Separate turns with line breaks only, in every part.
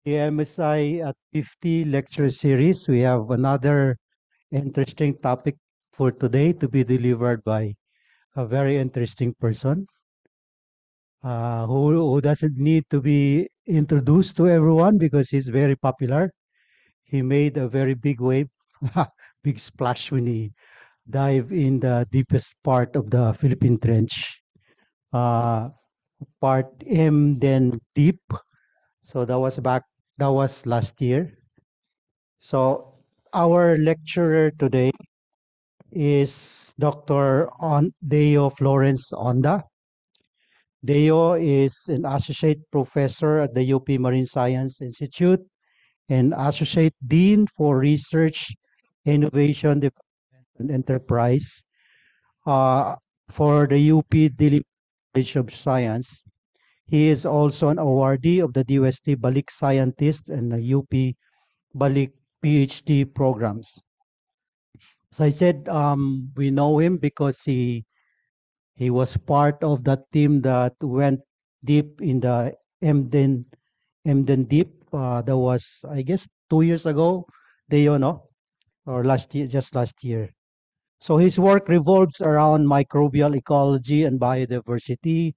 The MSI at 50 lecture series. We have another interesting topic for today to be delivered by a very interesting person who doesn't need to be introduced to everyone because he's very popular. He made a very big wave, big splash when he dived in the deepest part of the Philippine Trench. Uh, Part M, then deep. So that was last year. So our lecturer today is Dr. Deo Florence Onda. Deo is an associate professor at the UP Marine Science Institute and associate dean for research, innovation, development, and enterprise uh, for the UP Dili College of Science. He is also an awardee of the DOST Balik Scientist and the UP Balik PhD programs. As I said, we know him because he was part of that team that went deep in the Emden Emden Deep. That was, I guess, 2 years ago. They, or last year, just last year. So his work revolves around microbial ecology and biodiversity,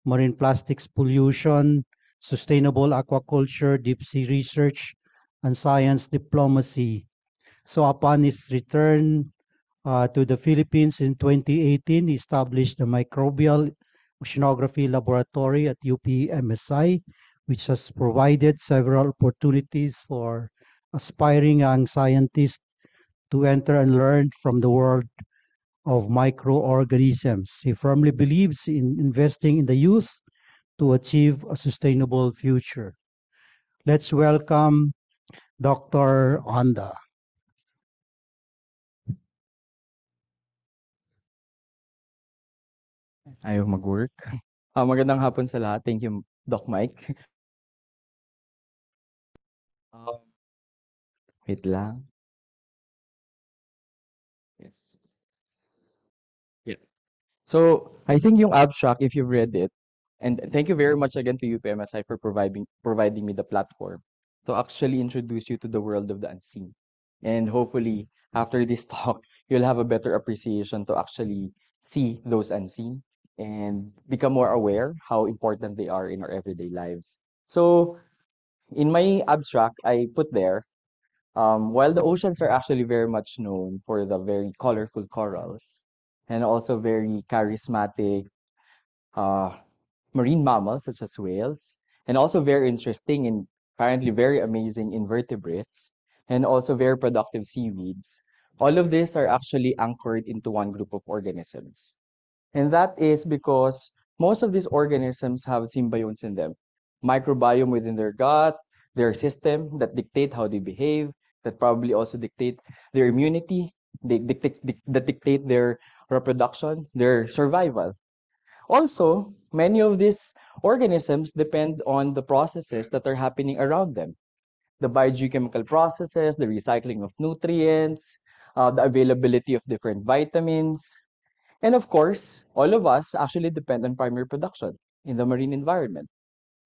marine plastics pollution, sustainable aquaculture, deep sea research, and science diplomacy. So upon his return to the Philippines in 2018, he established the Microbial Oceanography Laboratory at UPMSI, which has provided several opportunities for aspiring young scientists to enter and learn from the world of microorganisms. He firmly believes in investing in the youth to achieve a sustainable future. Let's welcome Dr. Onda.
Ayaw mag-work. Magandang hapon sa lahat. Thank you, Doc Mike. Um, Wait lang. Yes. Yeah. So, I think yung abstract, if you've read it, and thank you very much again to UPMSI for providing me the platform to actually introduce you to the world of the unseen. And hopefully, after this talk, you'll have a better appreciation to actually see those unseen and become more aware how important they are in our everyday lives. So, in my abstract, I put there, while the oceans are actually very much known for the very colorful corals and also very charismatic uh, marine mammals such as whales, and also very interesting and apparently very amazing invertebrates, and also very productive seaweeds, all of these are actually anchored into one group of organisms. And that is because most of these organisms have symbionts in them. Microbiome within their gut, their system that dictate how they behave, that probably also dictate their immunity, that dictate their reproduction, their survival. Also, many of these organisms depend on the processes that are happening around them. The biogeochemical processes, the recycling of nutrients, the availability of different vitamins, and of course, all of us actually depend on primary production in the marine environment.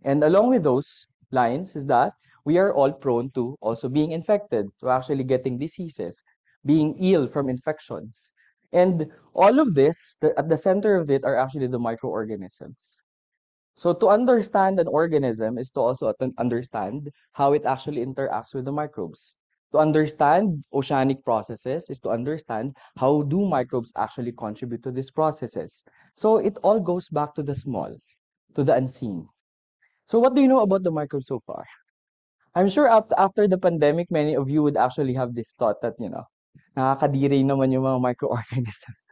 And along with those lines is that we are all prone to also being infected, to actually getting diseases, being ill from infections. And all of this, at the center of it are actually the microorganisms. So to understand an organism is to also understand how it actually interacts with the microbes. To understand oceanic processes is to understand how do microbes actually contribute to these processes. So it all goes back to the small, to the unseen. So what do you know about the microbes so far? I'm sure after the pandemic, many of you would actually have this thought that, nakakadiri naman yung mga microorganisms.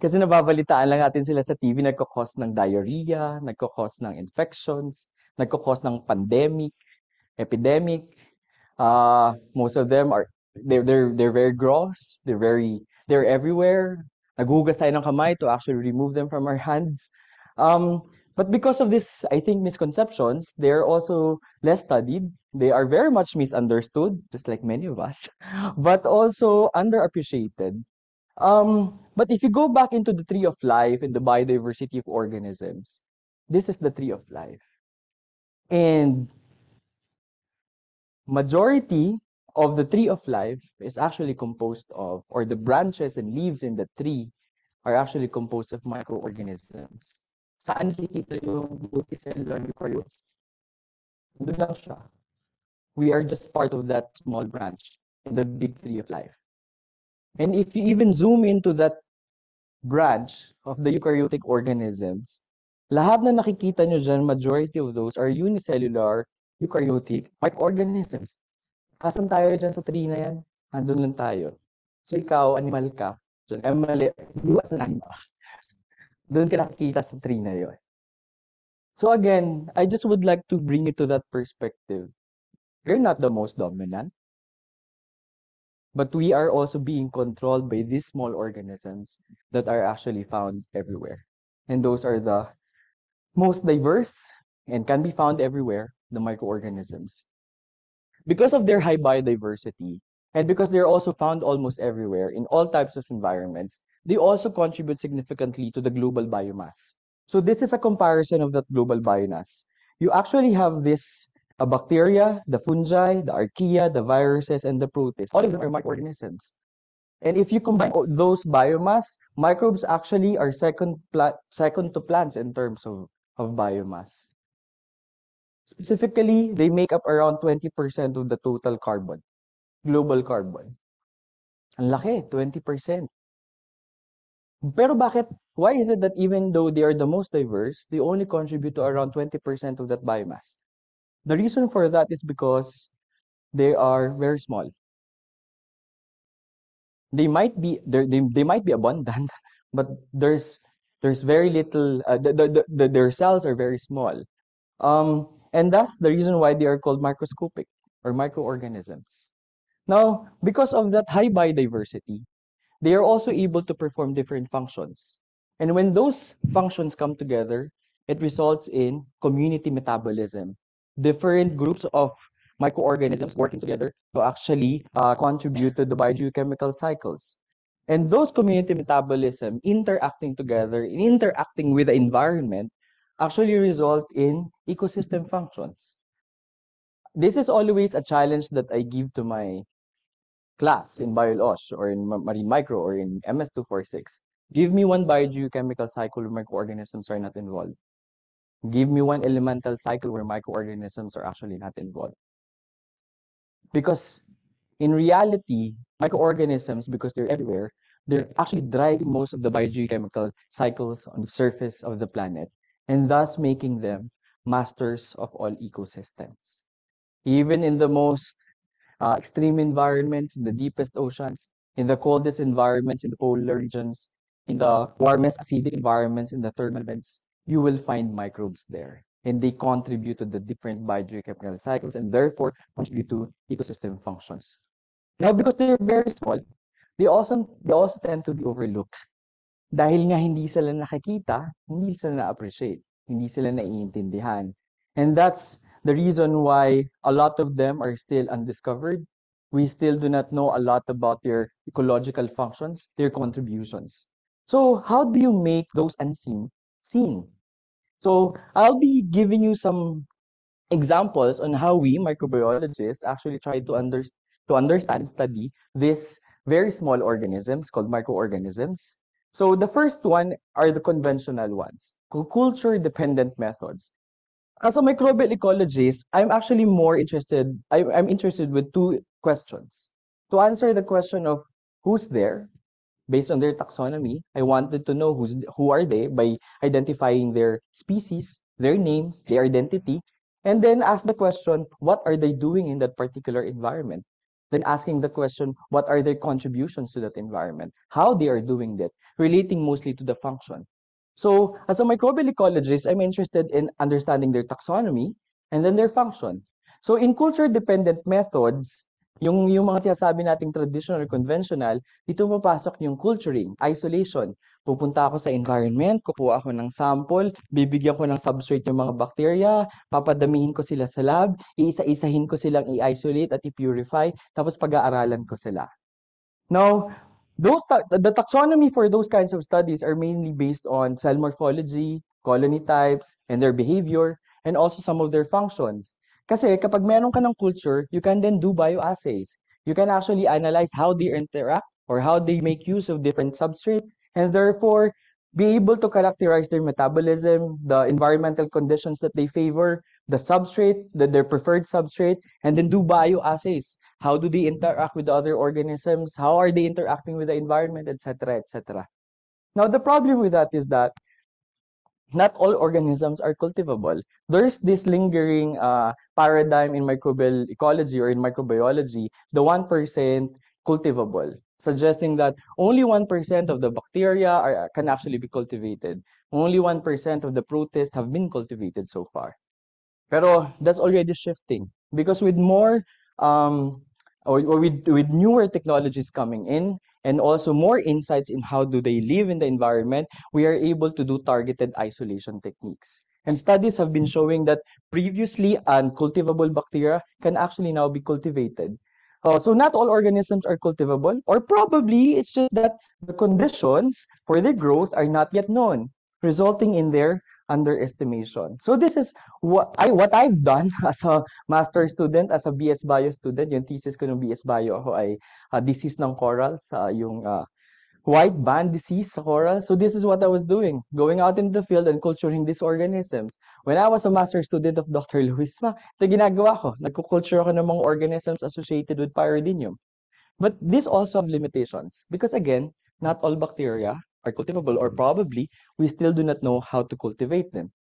Kasi nababalitaan lang natin sila sa TV, nagkakos ng diarrhea, nagkakos ng infections, nagkakos ng pandemic, epidemic. Most of them are, they're very gross, they're everywhere. Naghugas tayo ng kamay to actually remove them from our hands. Um, but because of this, I think, misconceptions, they're also less studied. They are very much misunderstood, just like many of us, but also underappreciated. But if you go back into the tree of life and the biodiversity of organisms, this is the tree of life. And Majority of the tree of life is actually composed of, or the branches and leaves in the tree are actually composed of microorganisms. Saan nakikita yung multicellular eukaryotes? Doon lang siya. We are just part of that small branch in the big tree of life. And if you even zoom into that branch of the eukaryotic organisms, lahat na nakikita nyo dyan, majority of those are unicellular eukaryotic microorganisms. Kasan tayo dyan sa tree na yan? Andun lang tayo. So ikaw, animal ka. Dyan, mali, iwas na lang. Doon ka nakikita sa tree na yun. So again, I just would like to bring you to that perspective. You're not the most dominant, but we are also being controlled by these small organisms that are actually found everywhere. And those are the most diverse and can be found everywhere, the microorganisms. Because of their high biodiversity, and because they're also found almost everywhere in all types of environments, they also contribute significantly to the global biomass. So this is a comparison of that global biomass. You actually have this bacteria, the fungi, the archaea, the viruses, and the protists. All of them are microorganisms. And if you combine those biomass, microbes actually are second to plants in terms of biomass. Specifically, they make up around 20% of the total carbon, global carbon. Ang laki, 20%. Pero bakit? Why is it that even though they are the most diverse, they only contribute to around 20% of that biomass? The reason for that is because they are very small. They might be abundant, but there's very little. Their cells are very small. And that's the reason why they are called microscopic or microorganisms. Now, because of that high biodiversity, they are also able to perform different functions. And when those functions come together, it results in community metabolism. Different groups of microorganisms working together to actually contribute to the biogeochemical cycles. And those community metabolism interacting together, interacting with the environment, actually result in ecosystem functions. This is always a challenge that I give to my class in BioLOS or in Marine Micro or in MS246. Give me one biogeochemical cycle where microorganisms are not involved. Give me one elemental cycle where microorganisms are actually not involved. Because in reality, microorganisms, because they're everywhere, they're actually driving most of the biogeochemical cycles on the surface of the planet, and thus making them masters of all ecosystems. Even in the most extreme environments, in the deepest oceans, in the coldest environments, in the polar regions, in the warmest acidic environments, in the thermal vents, you will find microbes there. And they contribute to the different biogeochemical cycles and therefore contribute to ecosystem functions. Now, because they're very small, they also tend to be overlooked. Dahil nga hindi sila nakikita, hindi sila na-appreciate, hindi sila naiintindihan. And that's the reason why a lot of them are still undiscovered. We still do not know a lot about their ecological functions, their contributions. So how do you make those unseen seen? So I'll be giving you some examples on how we microbiologists actually try to understand, study these very small organisms called microorganisms. So the first one are the conventional ones, culture-dependent methods. As a microbial ecologist, I'm interested with two questions. To answer the question of who's there, based on their taxonomy, I wanted to know who are they by identifying their species, their names, their identity, and then ask the question, what are they doing in that particular environment? Then asking the question, what are their contributions to that environment? How they are doing that, relating mostly to the function. So as a microbial ecologist, I'm interested in understanding their taxonomy and then their function. So in culture-dependent methods, yung mga tinasabi nating traditional or conventional, dito papasok yung culturing, isolation. Pupunta ako sa environment, kukuha ako ng sample, bibigyan ko ng substrate yung mga bacteria, papadamihin ko sila sa lab, iisa-isahin ko silang i-isolate at i-purify, tapos pag-aaralan ko sila. Now, the taxonomy for those kinds of studies are mainly based on cell morphology, colony types, and their behavior, and also some of their functions. Kasi kapag meron ka ng culture, you can then do bioassays. You can actually analyze how they interact or how they make use of different substrate, and therefore be able to characterize their metabolism, the environmental conditions that they favor, the substrate, their preferred substrate, and then do bioassays. How do they interact with other organisms? How are they interacting with the environment, etc., etc. Now, the problem with that is that not all organisms are cultivable. There's this lingering paradigm in microbial ecology or in microbiology, the 1% cultivable, suggesting that only 1% of the bacteria can actually be cultivated. Only 1% of the protists have been cultivated so far. Pero that's already shifting because with more or with newer technologies coming in and also more insights in how do they live in the environment, we are able to do targeted isolation techniques. And studies have been showing that previously uncultivable bacteria can actually now be cultivated. So not all organisms are cultivable, or probably it's just that the conditions for their growth are not yet known, resulting in their underestimation. So this is what I've done as a master student, as a BS Bio student. Yung thesis ko ng BS Bio ako ay disease ng corals, yung white band disease sa coral. So this is what I was doing, going out in the field and culturing these organisms. When I was a master student of Dr. Luisma, ito ginagawa ko. Nagko-culture ako ng mga organisms associated with pyridinium. But this also have limitations because again, not all bacteria are cultivable, or probably we still do not know how to cultivate them.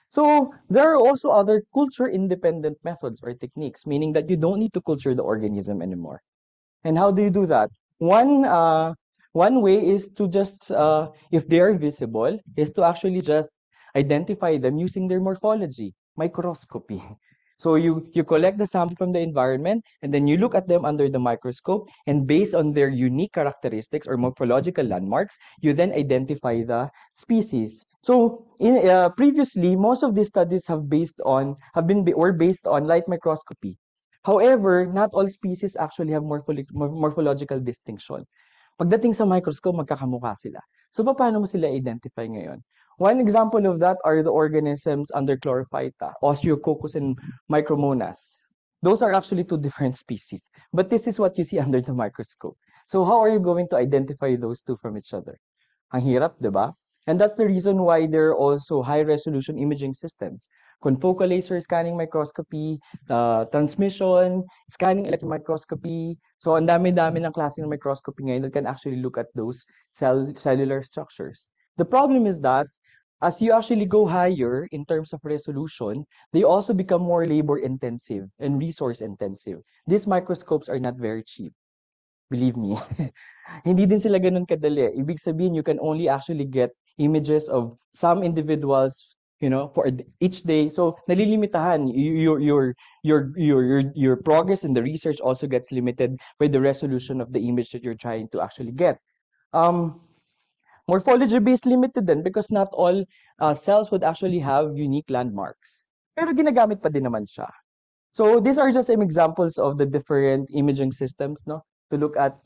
So there are also other culture-independent methods or techniques, meaning that you don't need to culture the organism anymore. And how do you do that? One way is to just, if they are visible, is to actually just identify them using their morphology, microscopy. So you collect the sample from the environment, and then you look at them under the microscope, and based on their unique characteristics or morphological landmarks, you then identify the species. So previously, most of these studies were based on light microscopy. However, not all species actually have morphological distinction. Pagdating sa microscope, magkakamukha sila. So, paano mo sila identify ngayon? One example of that are the organisms under Chlorophyta, Osteococcus and Micromonas. Those are actually two different species, but this is what you see under the microscope. So, how are you going to identify those two from each other? Ang hirap, di ba? And that's the reason why there are also high-resolution imaging systems. Confocal laser scanning microscopy, transmission, scanning electron microscopy. So, ang dami-dami ng klase ng microscopy ngayon that can actually look at those cellular structures. The problem is that as you actually go higher in terms of resolution, they also become more labor-intensive and resource-intensive. These microscopes are not very cheap. Believe me. Hindi din sila ganun kadali. Ibig sabihin, you can only actually get images of some individuals, for each day. So, nalilimitahan. Your progress in the research also gets limited by the resolution of the image that you're trying to actually get. Morphology-based limited din because not all cells would actually have unique landmarks. Pero ginagamit pa din naman siya. So these are just some examples of the different imaging systems, no, to look at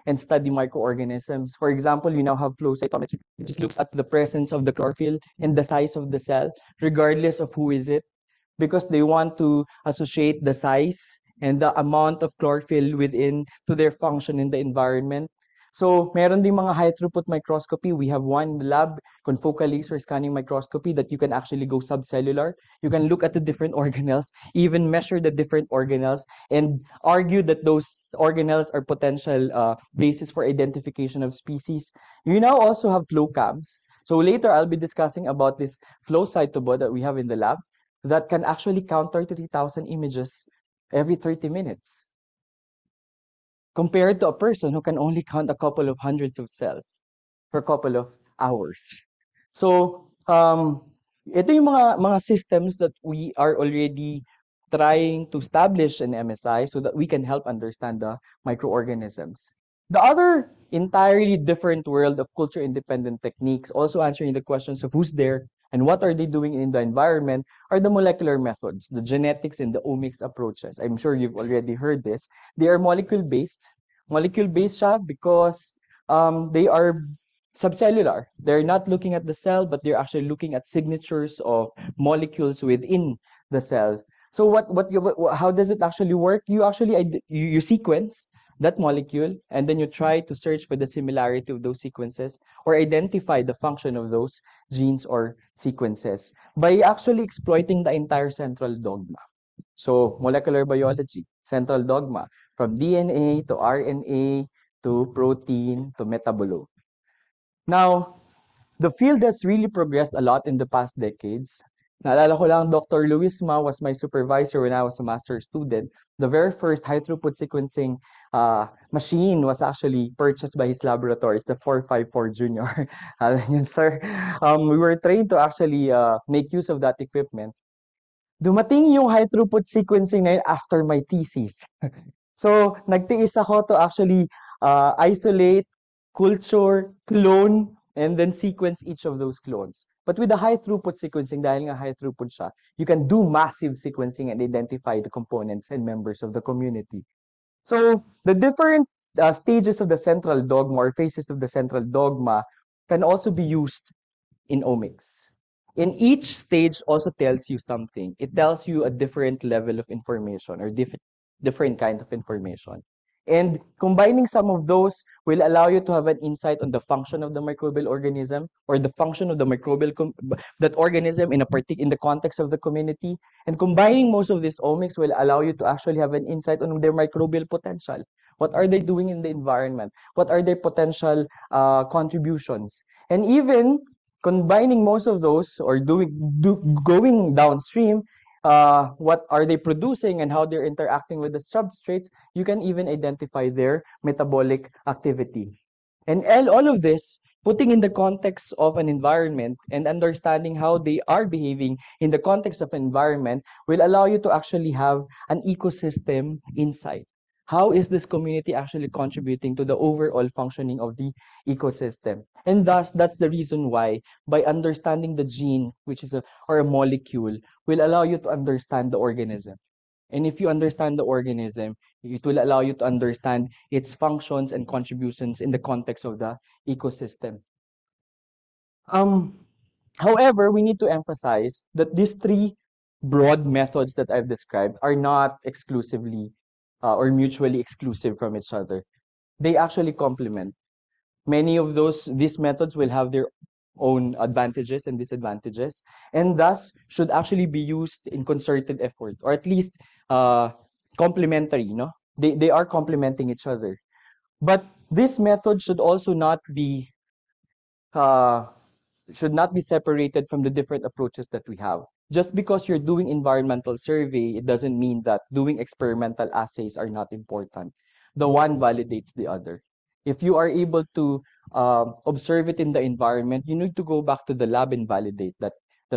and study microorganisms. For example, you now have flow cytometry, which just looks at the presence of the chlorophyll and the size of the cell, regardless of who is it, because they want to associate the size and the amount of chlorophyll within to their function in the environment. So, meron ding mga high throughput microscopy. We have one in the lab, confocal laser scanning microscopy, that you can actually go subcellular. You can look at the different organelles, even measure the different organelles, and argue that those organelles are potential basis for identification of species. You now also have flow cams. So later, I'll be discussing about this flow cytobot that we have in the lab that can actually count 33,000 images every 30 minutes, compared to a person who can only count a couple of hundreds of cells for a couple of hours. So, ito yung mga systems that we are already trying to establish in MSI so that we can help understand the microorganisms. The other entirely different world of culture-independent techniques, also answering the questions of who's there and what are they doing in the environment, are the molecular methods, the genetics and the omics approaches. I'm sure you've already heard this. They are molecule-based. Molecule-based siya because they are subcellular. They're not looking at the cell, but they're actually looking at signatures of molecules within the cell. So how does it actually work? You actually you sequence that molecule, and then you try to search for the similarity of those sequences or identify the function of those genes or sequences by actually exploiting the entire central dogma. So molecular biology, central dogma, from DNA to RNA to protein to metabolo. Now, the field has really progressed a lot in the past decades. Naalala ko lang, Dr. Luis Ma was my supervisor when I was a master's student. The very first high-throughput sequencing machine was actually purchased by his laboratories, the 454 Junior. Yun, sir. We were trained to actually make use of that equipment. Dumating yung high-throughput sequencing na yun after my thesis. So, nagtiis ako to actually isolate, culture, clone, and then sequence each of those clones. But with the high throughput sequencing, dahil nga high throughput siya, you can do massive sequencing and identify the components and members of the community. So, the different stages of the central dogma or phases of the central dogma can also be used in omics. In each stage also tells you something. It tells you a different level of information or different kind of information. And combining some of those will allow you to have an insight on the function of the microbial organism or the function of the microbial that organism in the context of the community. And combining most of these omics will allow you to actually have an insight on their microbial potential. What are they doing in the environment? What are their potential contributions? And even combining most of those or going downstream, what are they producing and how they're interacting with the substrates, you can even identify their metabolic activity. And all of this, putting in the context of an environment and understanding how they are behaving in the context of an environment will allow you to actually have an ecosystem insight. How is this community actually contributing to the overall functioning of the ecosystem? And thus, that's the reason why by understanding the gene, which is or a molecule, will allow you to understand the organism. And if you understand the organism, it will allow you to understand its functions and contributions in the context of the ecosystem. Um, However, we need to emphasize that these three broad methods that I've described are not exclusively or mutually exclusive from each other. They actually complement. Many of these methods will have their own advantages and disadvantages, and thus should actually be used in concerted effort, or at least complementary, no? They are complementing each other. But this method uh, should not be separated from the different approaches that we have. Just because you're doing environmental survey, it doesn't mean that doing experimental assays are not important. The one validates the other. If you are able to observe it in the environment, you need to go back to the lab and validate that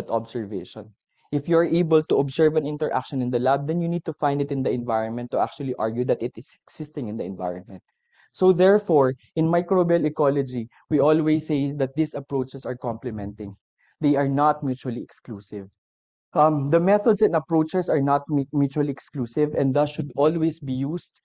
observation. If you're able to observe an interaction in the lab, then you need to find it in the environment to actually argue that it is existing in the environment. So therefore, in microbial ecology, we always say that these approaches are complementing. They are not mutually exclusive. The methods and approaches are not mutually exclusive and thus should always be used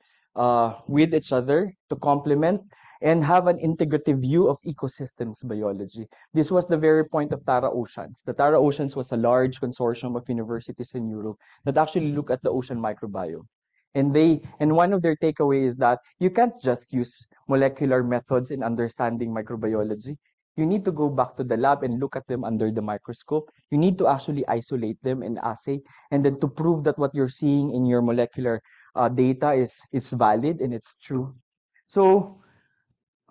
with each other to complement and have an integrative view of ecosystems biology. This was the very point of Tara Oceans. The Tara Oceans was a large consortium of universities in Europe that actually look at the ocean microbiome. And one of their takeaways is that you can't just use molecular methods in understanding microbiology. You need to go back to the lab and look at them under the microscope. You need to actually isolate them and assay, and then to prove that what you're seeing in your molecular data is valid and it's true. So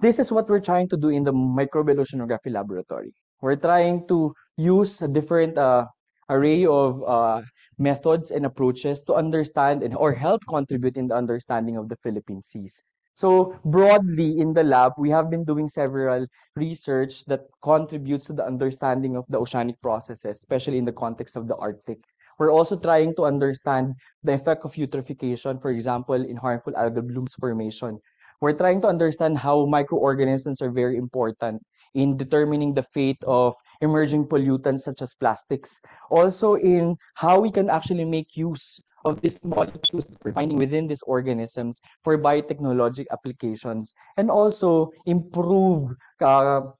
this is what we're trying to do in the microbial oceanography laboratory. We're trying to use a different array of methods and approaches to understand or help contribute in the understanding of the Philippine seas. So broadly in the lab, we have been doing several research that contributes to the understanding of the oceanic processes, especially in the context of the Arctic. We're also trying to understand the effect of eutrophication, for example, in harmful algal blooms formation. We're trying to understand how microorganisms are very important in determining the fate of emerging pollutants such as plastics. Also in how we can actually make use of these molecules that we're finding within these organisms for biotechnology applications, and also improve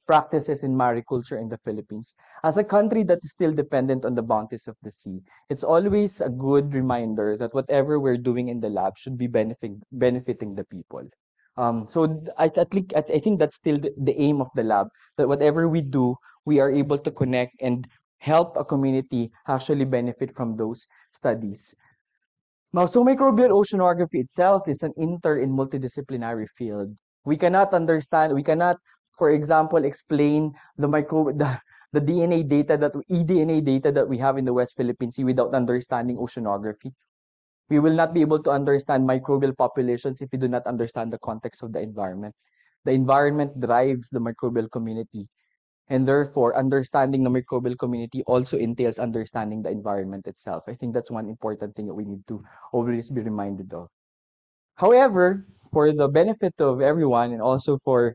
practices in mariculture in the Philippines. As a country that is still dependent on the bounties of the sea, it's always a good reminder that whatever we're doing in the lab should be benefiting the people. I think that's still the aim of the lab, that whatever we do, we are able to connect and help a community actually benefit from those studies. Now, so microbial oceanography itself is an and multidisciplinary field. We cannot, for example, explain the DNA data eDNA data that we have in the West Philippine Sea without understanding oceanography. We will not be able to understand microbial populations if we do not understand the context of the environment. The environment drives the microbial community. And therefore, understanding the microbial community also entails understanding the environment itself. I think that's one important thing that we need to always be reminded of. However, for the benefit of everyone and also for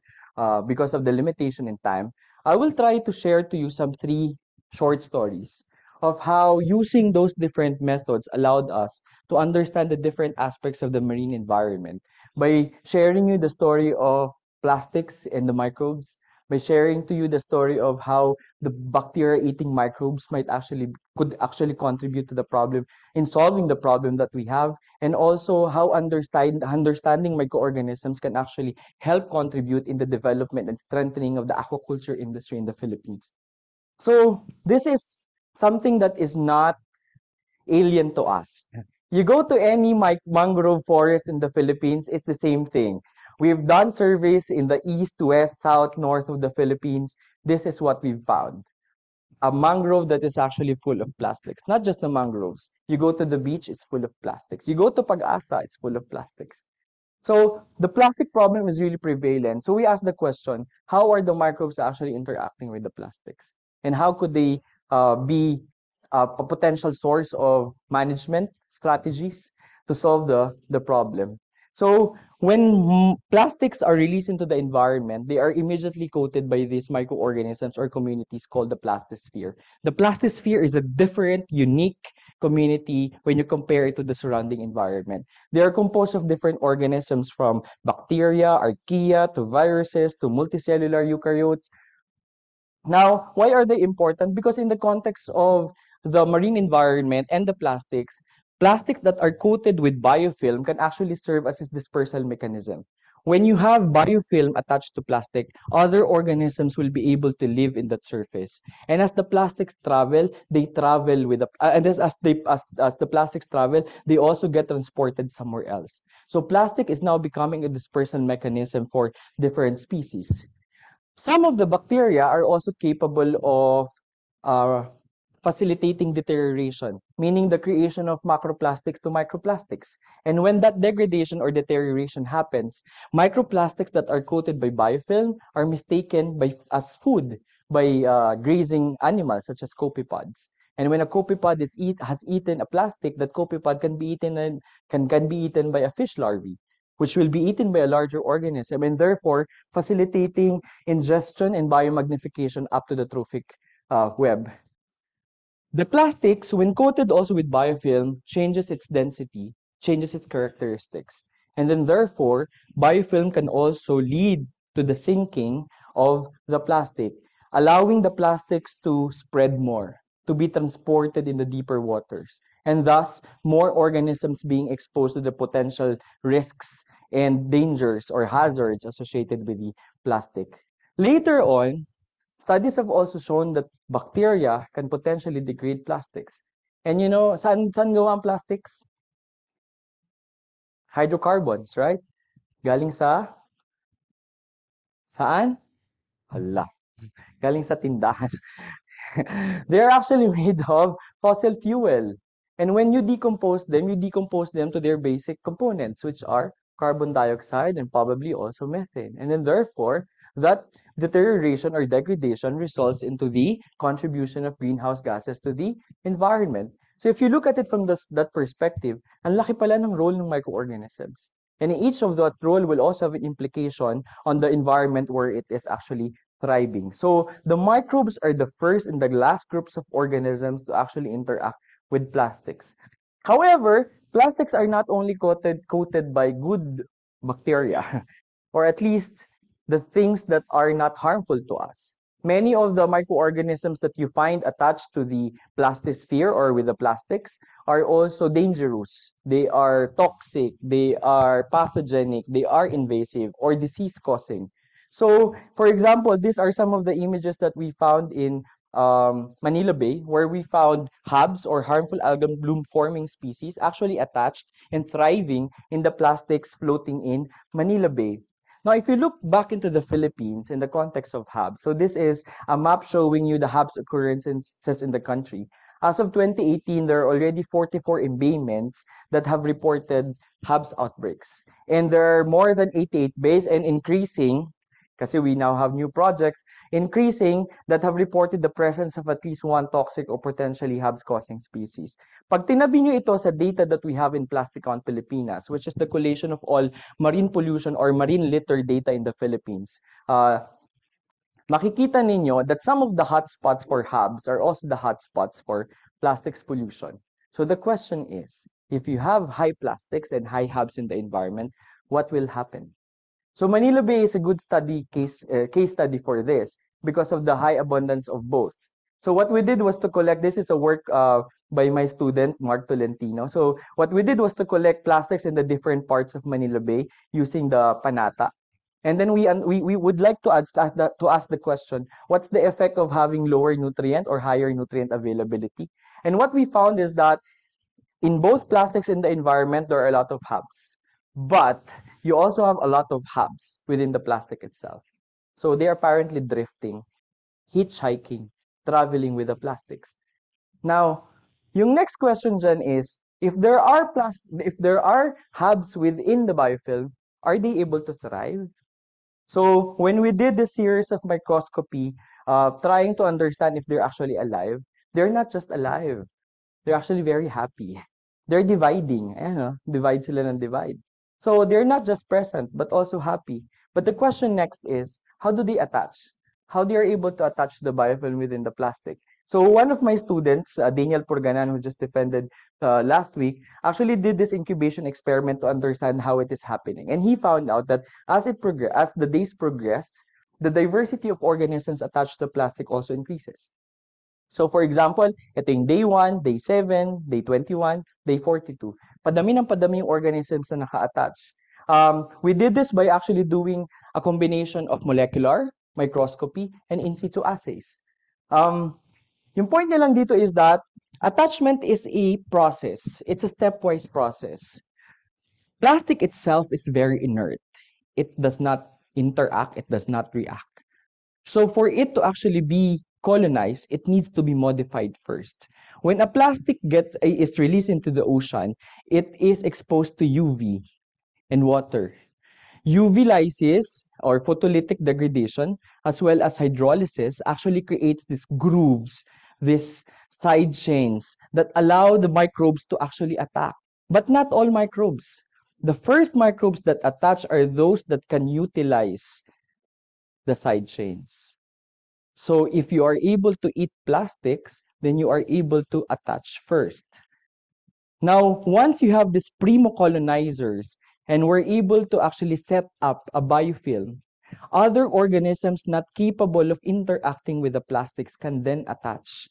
because of the limitation in time, I will try to share to you some three short stories of how using those different methods allowed us to understand the different aspects of the marine environment by sharing you the story of plastics and the microbes, by sharing to you the story of how the bacteria eating microbes could actually contribute to the problem in solving the problem that we have, and also how understanding microorganisms can actually help contribute in the development and strengthening of the aquaculture industry in the Philippines. So this is something that is not alien to us. You go to any mangrove forest in the Philippines, it's the same thing. We've done surveys in the east, west, south, north of the Philippines. This is what we've found. A mangrove that is actually full of plastics. Not just the mangroves. You go to the beach, it's full of plastics. You go to Pag-asa, it's full of plastics. So the plastic problem is really prevalent. So we ask the question, how are the microbes actually interacting with the plastics? And how could they be a potential source of management strategies to solve the problem? So when plastics are released into the environment, they are immediately coated by these microorganisms or communities called the plastisphere. The plastisphere is a different, unique community when you compare it to the surrounding environment. They are composed of different organisms from bacteria, archaea, to viruses, to multicellular eukaryotes. Now, why are they important? Because in the context of the marine environment and the plastics that are coated with biofilm can actually serve as a dispersal mechanism. When you have biofilm attached to plastic, other organisms will be able to live in that surface. And as the plastics travel, they travel with and as the plastics travel, they also get transported somewhere else. So plastic is now becoming a dispersal mechanism for different species. Some of the bacteria are also capable of uh, facilitating deterioration, meaning the creation of macroplastics to microplastics. And when that degradation or deterioration happens, microplastics that are coated by biofilm are mistaken as food by grazing animals such as copepods. And when a copepod has eaten a plastic, that copepod can be eaten can be eaten by a fish larvae, which will be eaten by a larger organism, and therefore facilitating ingestion and biomagnification up to the trophic web. The plastics, when coated also with biofilm, changes its density, changes its characteristics. And then therefore, biofilm can also lead to the sinking of the plastic, allowing the plastics to spread more, to be transported in the deeper waters, and thus more organisms being exposed to the potential risks and dangers or hazards associated with the plastic. Later on, studies have also shown that bacteria can potentially degrade plastics. And you know, saan gawa ang plastics? Hydrocarbons, right? Galing saan? Hala, galing sa tindahan. They are actually made of fossil fuel. And when you decompose them to their basic components, which are carbon dioxide and probably also methane. And then therefore, that deterioration or degradation results into the contribution of greenhouse gases to the environment. So if you look at it from that perspective, ang laki pala ng role ng microorganisms. And each of that role will also have an implication on the environment where it is actually thriving. So the microbes are the first and the last groups of organisms to actually interact with plastics. However, plastics are not only coated by good bacteria, or at least the things that are not harmful to us. Many of the microorganisms that you find attached to the plastisphere or with the plastics are also dangerous. They are toxic, they are pathogenic, they are invasive or disease causing. So, for example, these are some of the images that we found in Manila Bay, where we found HABs or harmful algal bloom forming species actually attached and thriving in the plastics floating in Manila Bay. Now, if you look back into the Philippines in the context of HABs, so this is a map showing you the HABs occurrences in the country. As of 2018, there are already 44 embayments that have reported HABs outbreaks. And there are more than 88 bays and increasing, kasi we now have new projects, increasing that have reported the presence of at least one toxic or potentially HABs-causing species. Pag tinabi nyo ito sa data that we have in Plasticon Pilipinas, which is the collation of all marine pollution or marine litter data in the Philippines, makikita ninyo that some of the hotspots for HABs are also the hotspots for plastics pollution. So the question is, if you have high plastics and high HABs in the environment, what will happen? So Manila Bay is a good case study for this because of the high abundance of both. So what we did was to collect, this is a work by my student, Mark Tolentino. So what we did was to collect plastics in the different parts of Manila Bay using the Panata. And then we would like to ask the question, what's the effect of having lower nutrient or higher nutrient availability? And what we found is that in both plastics in the environment, there are a lot of HABs. But you also have a lot of HABs within the plastic itself. So they are apparently drifting, hitchhiking, traveling with the plastics. Now, yung next question dyan is, if there are HABs within the biofilm, are they able to thrive? So when we did this series of microscopy, trying to understand if they're actually alive, they're not just alive. They're actually very happy. They're dividing. Ayan, divide sila ng divide. So they're not just present, but also happy. But the question next is, how do they attach? How they are able to attach the biofilm within the plastic? So one of my students, Daniel Purganan, who just defended last week, actually did this incubation experiment to understand how it is happening. And he found out that as the days progressed, the diversity of organisms attached to plastic also increases. So for example, ito yung day 1, day 7, day 21, day 42. Padami ng padami yung organisms na naka-attach. We did this by actually doing a combination of molecular, microscopy, and in situ assays. Yung point nilang dito is that attachment is a process. It's a stepwise process. Plastic itself is very inert. It does not interact, it does not react. So for it to actually be colonized, it needs to be modified first. When a plastic is released into the ocean, it is exposed to UV and water. UV lysis or photolytic degradation as well as hydrolysis actually creates these grooves, these side chains that allow the microbes to actually attack. But not all microbes. The first microbes that attach are those that can utilize the side chains. So if you are able to eat plastics, then you are able to attach first. Now, once you have these primo colonizers and we're able to actually set up a biofilm, other organisms not capable of interacting with the plastics can then attach.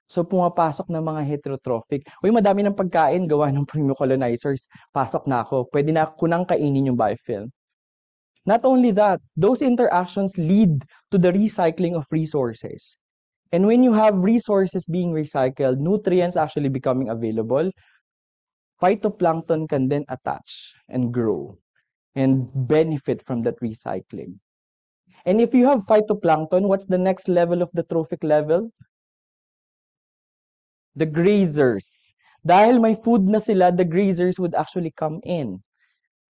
So pumapasok ng mga heterotrophic. Uy, madami ng pagkain gawa ng primo colonizers. Pasok na ako. Pwede na ako nang kainin yung biofilm. Not only that, those interactions lead to the recycling of resources. And when you have resources being recycled, nutrients actually becoming available, phytoplankton can then attach and grow and benefit from that recycling. And if you have phytoplankton, what's the next level of the trophic level? The grazers. Dahil may food na sila, the grazers would actually come in.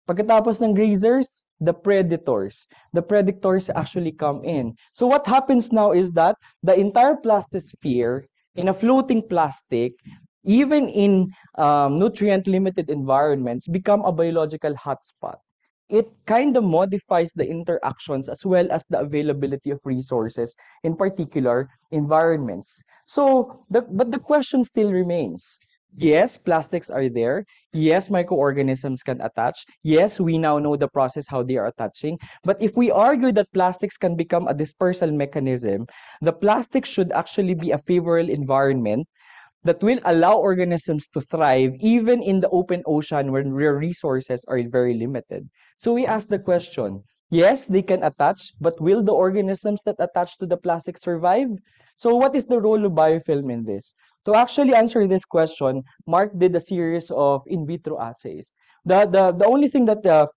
Pagkatapos ng grazers, the predators. The predators actually come in. So what happens now is that the entire plastisphere in a floating plastic, even in nutrient-limited environments, become a biological hotspot. It kind of modifies the interactions as well as the availability of resources in particular environments. So, but the question still remains. Yes, plastics are there. Yes, microorganisms can attach. Yes, we now know the process how they are attaching. But if we argue that plastics can become a dispersal mechanism, the plastic should actually be a favorable environment that will allow organisms to thrive even in the open ocean when their resources are very limited. So we ask the question, yes, they can attach, but will the organisms that attach to the plastic survive? So what is the role of biofilm in this? To actually answer this question, Mark did a series of in vitro assays. The only thing that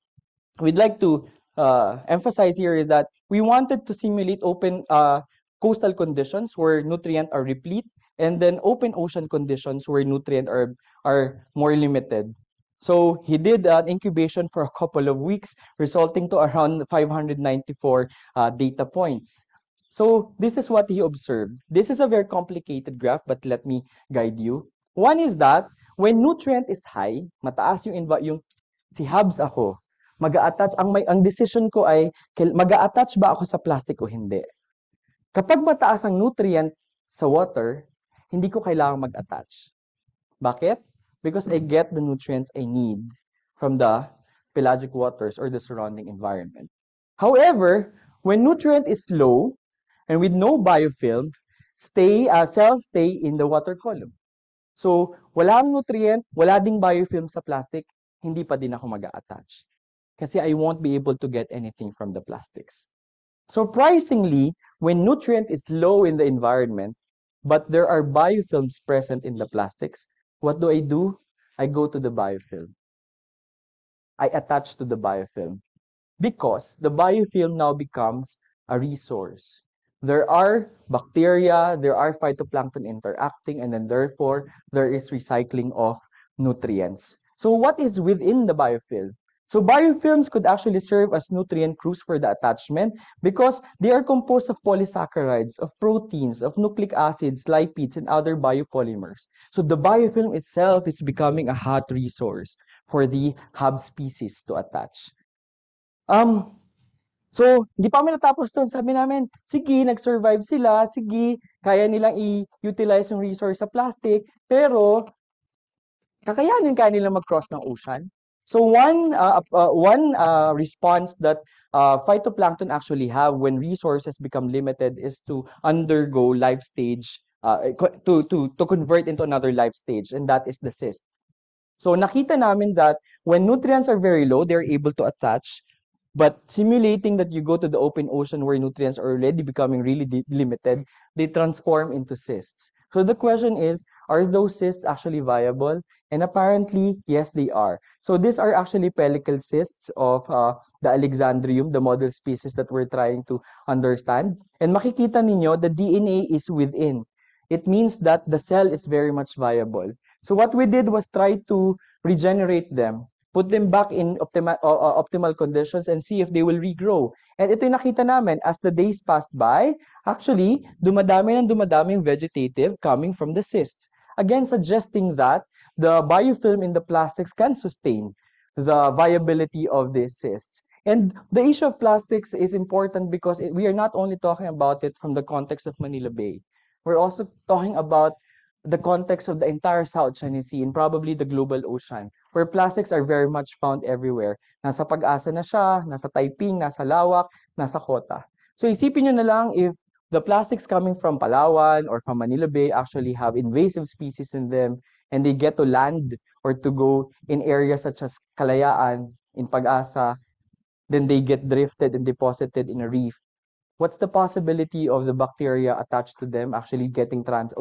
we'd like to emphasize here is that we wanted to simulate open coastal conditions where nutrient are replete, and then open ocean conditions where nutrient are more limited. So he did an incubation for a couple of weeks, resulting to around 594 data points. So this is what he observed. This is a very complicated graph, but let me guide you. One is that when nutrient is high, mataas yung si Habs ako, mag-a-attach ang decision ko ay mag-a-attach ba ako sa plastic o hindi. Kapag mataas ang nutrient sa water, hindi ko kailangang mag-attach. Bakit? Because I get the nutrients I need from the pelagic waters or the surrounding environment. However, when nutrient is low and with no biofilm, cells stay in the water column. So, wala ang nutrient, wala ding biofilm sa plastic, hindi pa din ako mag-a-attach. Kasi I won't be able to get anything from the plastics. Surprisingly, when nutrient is low in the environment, but there are biofilms present in the plastics, what do? I go to the biofilm. I attach to the biofilm because the biofilm now becomes a resource. There are bacteria, there are phytoplankton interacting, and then therefore there is recycling of nutrients. So what is within the biofilm? So biofilms could actually serve as nutrient crews for the attachment because they are composed of polysaccharides, of proteins, of nucleic acids, lipids, and other biopolymers. So the biofilm itself is becoming a hot resource for the hub species to attach. Um, So, hindi pa kami natapos do'n. Sabi namin, sige, nag-survive sila, sige, kaya nilang i-utilize yung resource sa plastic, pero kaya nilang mag-cross ng ocean. So one response that phytoplankton actually have when resources become limited is to undergo life stage, to convert into another life stage, and that is the cysts. So nakita namin that when nutrients are very low, they're able to attach. But simulating that you go to the open ocean where nutrients are already becoming really limited, they transform into cysts. So the question is, are those cysts actually viable? And apparently, yes, they are. So these are actually pellicle cysts of the Alexandrium, the model species that we're trying to understand. And makikita ninyo, the DNA is within. It means that the cell is very much viable. So what we did was try to regenerate them, put them back in optimal conditions and see if they will regrow. And ito yung nakita namin, as the days passed by, actually, dumadami yung vegetative coming from the cysts. Again, suggesting that the biofilm in the plastics can sustain the viability of these cysts. And the issue of plastics is important because we are not only talking about it from the context of Manila Bay. We're also talking about the context of the entire South China Sea and probably the global ocean, where plastics are very much found everywhere. Nasa Pag-asa na siya, nasa Taiping, nasa Lawak, nasa Kota. So isipin nyo na lang if the plastics coming from Palawan or from Manila Bay actually have invasive species in them and they get to land or to go in areas such as Kalayaan, in Pag-asa, then they get drifted and deposited in a reef. What's the possibility of the bacteria attached to them actually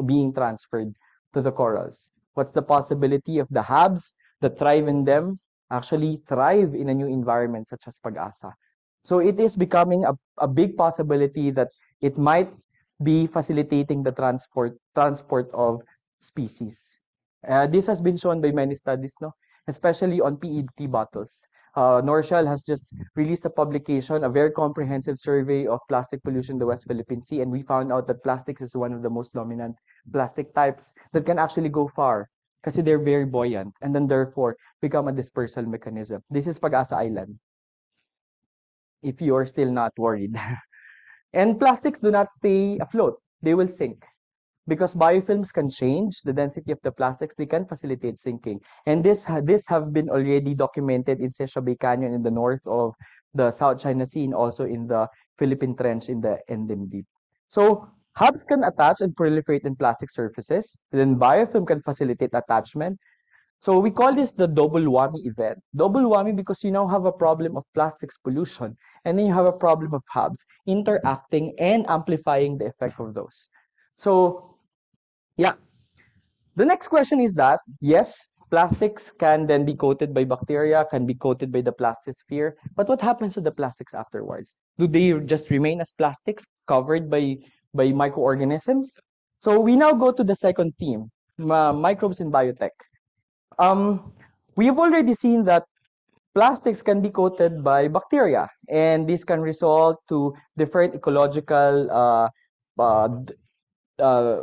being transferred to the corals? What's the possibility of the habs that thrive in them actually thrive in a new environment such as Pag-asa? So it is becoming a big possibility that it might be facilitating the transport of species. This has been shown by many studies, no? Especially on PET bottles. Norshell has just released a publication, a very comprehensive survey of plastic pollution in the West Philippine Sea, and we found out that plastics is one of the most dominant plastic types that can actually go far kasi they're very buoyant and then therefore become a dispersal mechanism. This is Pag-asa Island, if you're still not worried. And plastics do not stay afloat. They will sink. because biofilms can change the density of the plastics, they can facilitate sinking. And this have been already documented in Sesha Bay Canyon in the north of the South China Sea and also in the Philippine Trench in the Endem Deep. So hubs can attach and proliferate in plastic surfaces. Then biofilm can facilitate attachment. So we call this the double whammy event. Double whammy because you now have a problem of plastics pollution and then you have a problem of hubs interacting and amplifying the effect of those. So yeah, the next question is that, yes, plastics can then be coated by bacteria, can be coated by the plastisphere, but what happens to the plastics afterwards? Do they just remain as plastics covered by microorganisms? So we now go to the second theme, microbes in biotech. Um, we've already seen that plastics can be coated by bacteria, and this can result to different ecological uh, uh,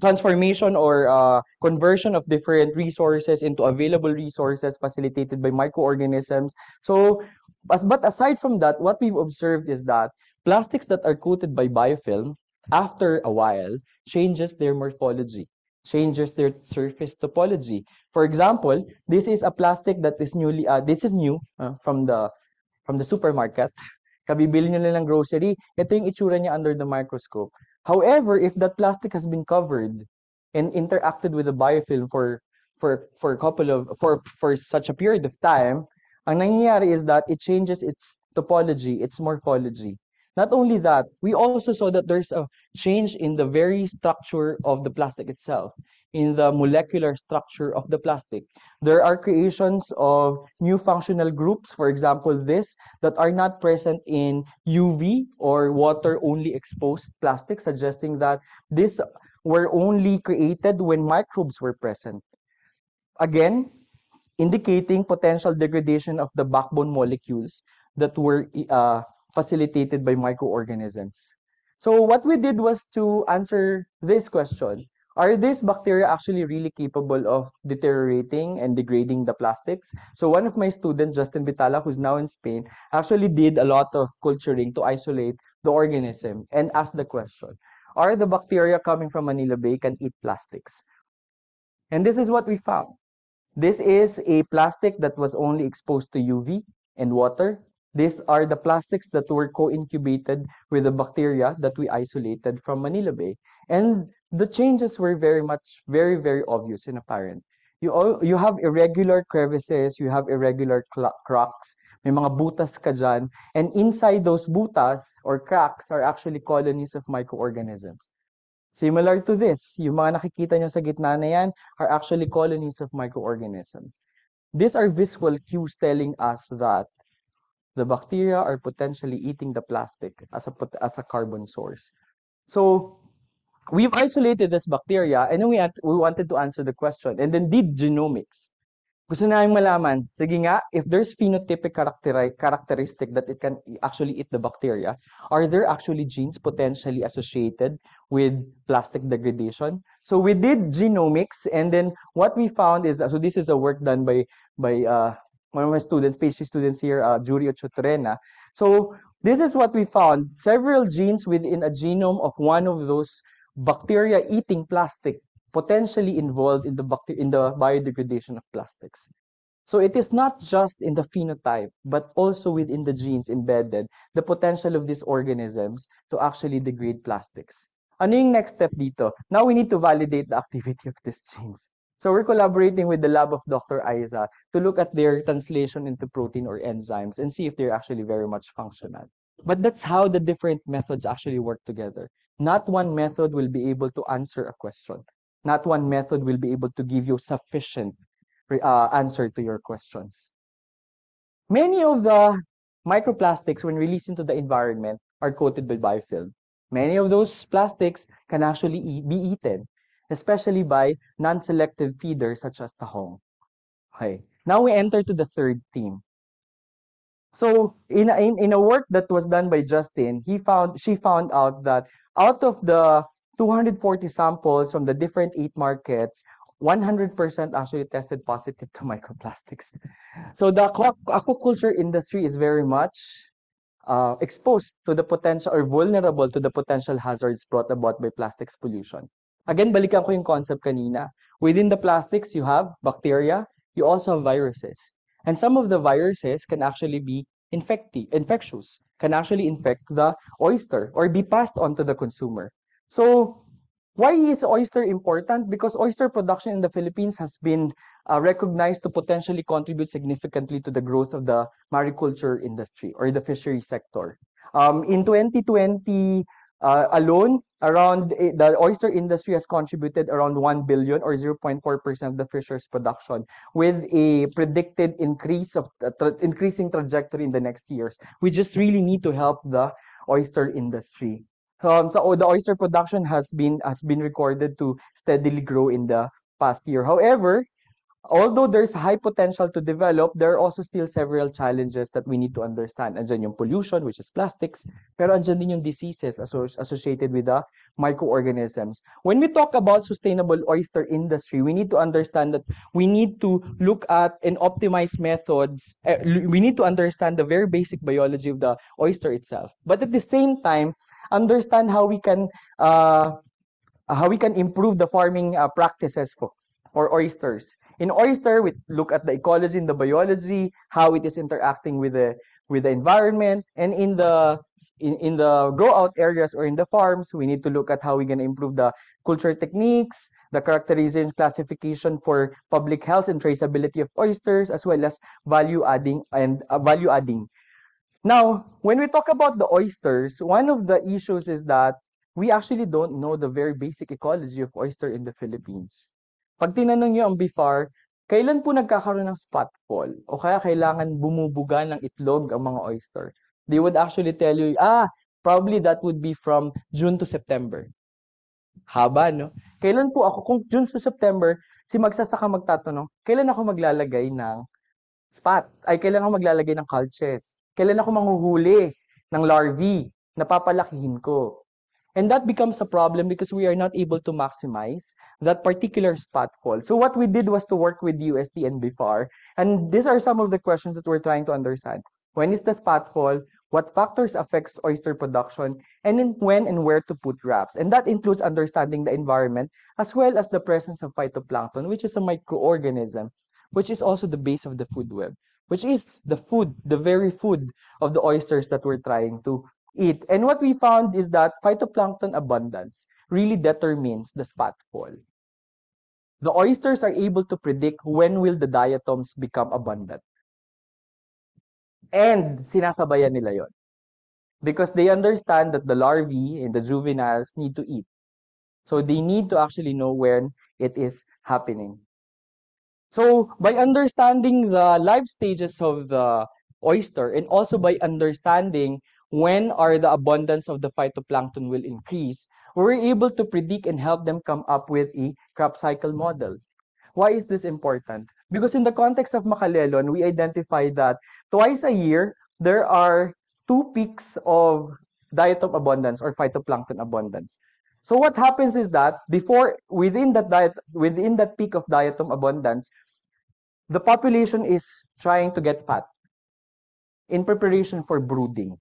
transformation or conversion of different resources into available resources facilitated by microorganisms. So, but aside from that, what we've observed is that plastics that are coated by biofilm, after a while, changes their morphology, changes their surface topology. For example, this is a plastic that is this is new from the supermarket. Kabibili nyo lang ng grocery, ito yung itsura niya under the microscope. However, if that plastic has been covered and interacted with the biofilm for a couple of for such a period of time, ang nangyayari is that it changes its topology, its morphology. Not only that, we also saw that there's a change in the very structure of the plastic itself, in the molecular structure of the plastic. There are creations of new functional groups, for example, this, that are not present in UV or water-only exposed plastic, suggesting that these were only created when microbes were present. Again, indicating potential degradation of the backbone molecules that were facilitated by microorganisms. So what we did was to answer this question. Are these bacteria actually really capable of deteriorating and degrading the plastics? So one of my students, Justin Vitala, who's now in Spain, actually did a lot of culturing to isolate the organism and ask the question, are the bacteria coming from Manila Bay can eat plastics? And this is what we found. This is a plastic that was only exposed to UV and water. These are the plastics that were co-incubated with the bacteria that we isolated from Manila Bay. And the changes were very obvious and apparent. You have irregular crevices, you have irregular cracks, may mga butas ka dyan, and inside those butas or cracks are actually colonies of microorganisms. Similar to this, yung mga nakikita nyo sa gitna na yan are actually colonies of microorganisms. These are visual cues telling us that the bacteria are potentially eating the plastic as a carbon source. So we've isolated this bacteria and then we wanted to answer the question and then did genomics. Gusto namin malaman, sige nga, if there's phenotypic characteristic that it can actually eat the bacteria, are there actually genes potentially associated with plastic degradation? So we did genomics, and then what we found is, so this is a work done by one of my students, PhD students here, Jurio Chotorena. So this is what we found. Several genes within a genome of one of those bacteria eating plastic potentially involved in the biodegradation of plastics. So it is not just in the phenotype, but also within the genes embedded, the potential of these organisms to actually degrade plastics. Ano yung next step dito? Now we need to validate the activity of these genes. So we're collaborating with the lab of Dr. Aiza to look at their translation into protein or enzymes and see if they're actually very much functional. But that's how the different methods actually work together. Not one method will be able to answer a question. Not one method will be able to give you sufficient answer to your questions. Many of the microplastics, when released into the environment, are coated with biofilm. Many of those plastics can actually be eaten, especially by non-selective feeders such as tahong. Okay. Now we enter to the third theme. So in a work that was done by Justin, she found out that out of the 240 samples from the different 8 markets, 100% actually tested positive to microplastics. So the aquaculture industry is very much exposed to the potential or vulnerable to the potential hazards brought about by plastics pollution. Again, balikan ko yung concept kanina. Within the plastics, you have bacteria, you also have viruses. And some of the viruses can actually be infectious, can actually infect the oyster or be passed on to the consumer. So, why is oyster important? Because oyster production in the Philippines has been recognized to potentially contribute significantly to the growth of the mariculture industry or the fishery sector. In 2020 alone, the oyster industry has contributed around 1 billion or 0.4% of the fisheries production, with a predicted increasing trajectory in the next years. We just really need to help the oyster industry. So the oyster production has been recorded to steadily grow in the past year. However, although there's high potential to develop, there are also still several challenges that we need to understand. Andyan yung pollution, which is plastics, pero andyan din yung diseases associated with the microorganisms. When we talk about sustainable oyster industry, we need to understand that we need to look at and optimize methods. We need to understand the very basic biology of the oyster itself. But at the same time, understand how we can improve the farming practices for oysters. In oyster, we look at the ecology and the biology, how it is interacting with the environment, and in the grow out areas or in the farms, we need to look at how we're going to improve the culture techniques, the characterization classification for public health and traceability of oysters, as well as value adding. Now, when we talk about the oysters, one of the issues is that we actually don't know the very basic ecology of oyster in the Philippines. Pag tinanong nyo ang BIFAR, kailan po nagkakaroon ng spot fall? O kaya kailangan bumubuga ng itlog ang mga oyster? They would actually tell you, probably that would be from June to September. Haba, no? Kailan po ako, kung June to September, si magsasaka magtatanong, kailan ako maglalagay ng kailan ako maglalagay ng cultures? Kailan ako manghuhuli ng larvae na papalakihin ko? And that becomes a problem because we are not able to maximize that particular spot fall. So what we did was to work with UST and BIFAR, and these are some of the questions that we're trying to understand. When is the spot fall? What factors affects oyster production? And then when and where to put traps? And that includes understanding the environment as well as the presence of phytoplankton, which is a microorganism, which is also the base of the food web, which is the very food of the oysters that we're trying to eat. And what we found is that phytoplankton abundance really determines the spot fall. The oysters are able to predict when will the diatoms become abundant. And sinasabayan nila yon, because they understand that the larvae and the juveniles need to eat. So they need to actually know when it is happening. So by understanding the life stages of the oyster and also by understanding when are the abundance of the phytoplankton will increase, we're able to predict and help them come up with a crop cycle model. Why is this important? Because in the context of Macalelon, we identified that twice a year, there are 2 peaks of diatom abundance or phytoplankton abundance. So what happens is that within that peak of diatom abundance, the population is trying to get fat in preparation for brooding.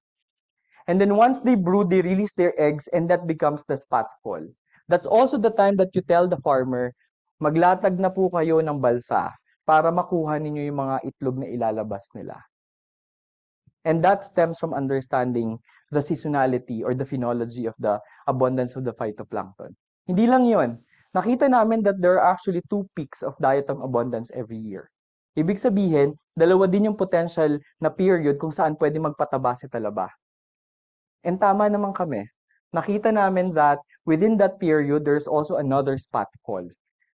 And then once they brood, they release their eggs, and that becomes the spot fall. That's also the time that you tell the farmer, maglatag na po kayo ng balsa para makuha ninyo yung mga itlog na ilalabas nila. And that stems from understanding the seasonality or the phenology of the abundance of the phytoplankton. Hindi lang yun. Nakita namin that there are actually 2 peaks of diatom abundance every year. Ibig sabihin, dalawa din yung potential na period kung saan pwede magpataba si talaba. And tama naman kami. Nakita namin that within that period, there's also another spot fall.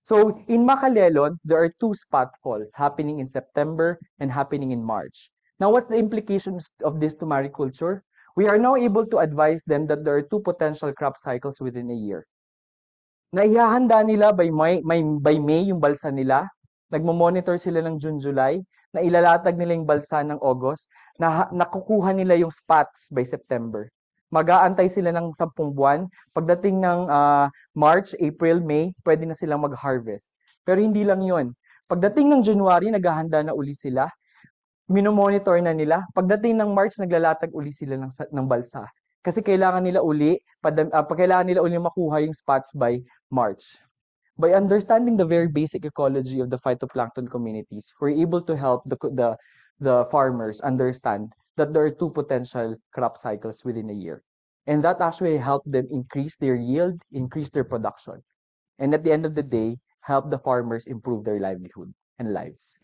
So in Macalelon, there are 2 spot falls happening in September and happening in March. Now, what's the implications of this to mariculture? We are now able to advise them that there are 2 potential crop cycles within a year. Naihahanda nila by May yung balsa nila. Nagmo-monitor sila ng June, July. Na ilalatag nila yung balsa ng August. Nakukuha nila yung spots by September. Mag-aantay sila ng 10 buwan. Pagdating ng March, April, May, pwede na silang mag-harvest. Pero hindi lang yon. Pagdating ng January, naghahanda na uli sila. Minomonitor na nila. Pagdating ng March, naglalatag uli sila ng balsa. Kasi kailangan nila uli makuha yung spots by March. By understanding the very basic ecology of the phytoplankton communities, we're able to help the farmers understand that there are two potential crop cycles within a year. And that actually helped them increase their yield, increase their production. And at the end of the day, help the farmers improve their livelihood and lives.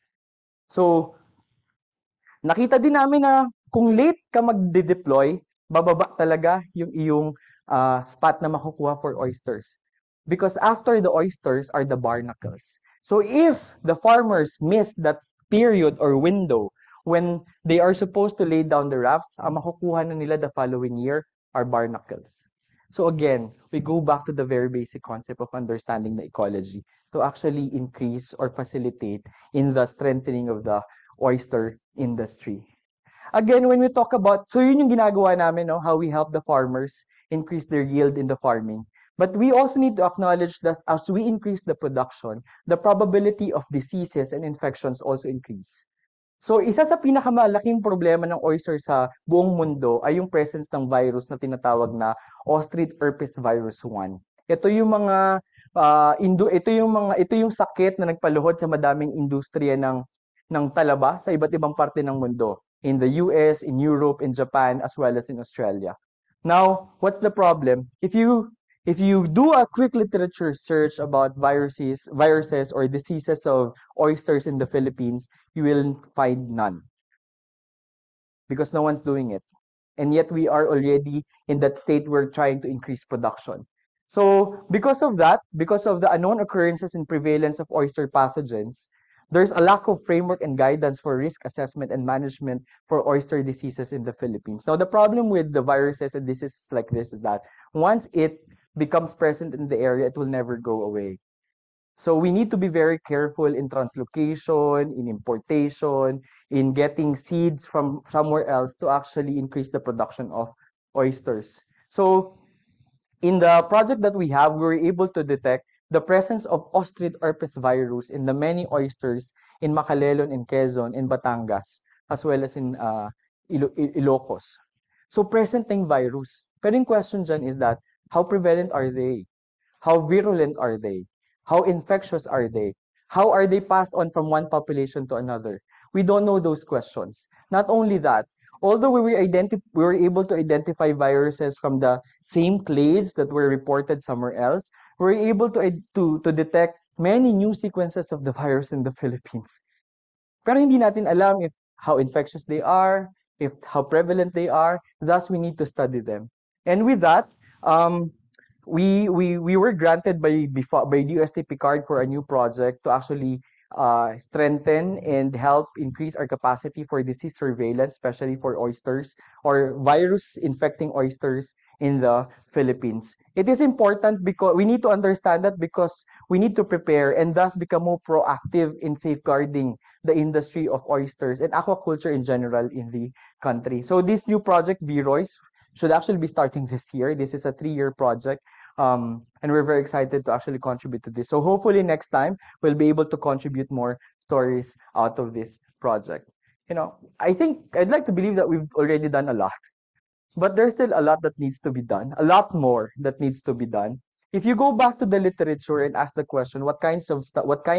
So, nakita din namin na kung late ka magde-deploy, bababa talaga yung iyong spot na makukuha for oysters. Because after the oysters are the barnacles. So if the farmers miss that period or window when they are supposed to lay down the rafts, ang makukuha na nila the following year are barnacles. So again, we go back to the very basic concept of understanding the ecology to actually increase or facilitate in the strengthening of the oyster industry. Again, when we talk about, so yun yung ginagawa namin, no? How we help the farmers increase their yield in the farming. But we also need to acknowledge that as we increase the production, the probability of diseases and infections also increase. So isa sa pinakamalaking problema ng oyster sa buong mundo ay yung presence ng virus na tinatawag na Ostrich herpes virus 1. Ito yung mga ito yung sakit na nagpaluhod sa madaming industriya ng talaba sa iba't ibang parte ng mundo. In the US, in Europe, in Japan, as well as in Australia. Now, what's the problem? If you do a quick literature search about viruses or diseases of oysters in the Philippines, you will find none because no one's doing it. And yet we are already in that state we're trying to increase production. So because of that, because of the unknown occurrences and prevalence of oyster pathogens, there's a lack of framework and guidance for risk assessment and management for oyster diseases in the Philippines. Now, the problem with the viruses and diseases like this is that once it becomes present in the area, it will never go away. So we need to be very careful in translocation, in importation, in getting seeds from somewhere else to actually increase the production of oysters. So in the project that we have, we were able to detect the presence of Ostrich herpes virus in the many oysters in Macalelon, in Quezon, in Batangas, as well as in Ilocos. So present yung virus. Pero yung question dyan is that, how prevalent are they? How virulent are they? How infectious are they? How are they passed on from one population to another? We don't know those questions. Not only that, although we were able to identify viruses from the same clades that were reported somewhere else, we were able to detect many new sequences of the virus in the Philippines. Pero hindi natin alam if how infectious they are, if how prevalent they are. Thus, we need to study them. And with that, we were granted by DOST Picard for a new project to actually strengthen and help increase our capacity for disease surveillance, especially for oysters or virus infecting oysters in the Philippines. It is important because we need to understand that because we need to prepare and thus become more proactive in safeguarding the industry of oysters and aquaculture in general in the country. So this new project, VROIS, should actually be starting this year. This is a 3-year project. And we're very excited to actually contribute to this. So hopefully next time we'll be able to contribute more stories out of this project. You know, I think I'd like to believe that we've already done a lot, but there's still a lot that needs to be done, a lot more that needs to be done. If you go back to the literature and ask the question, what kind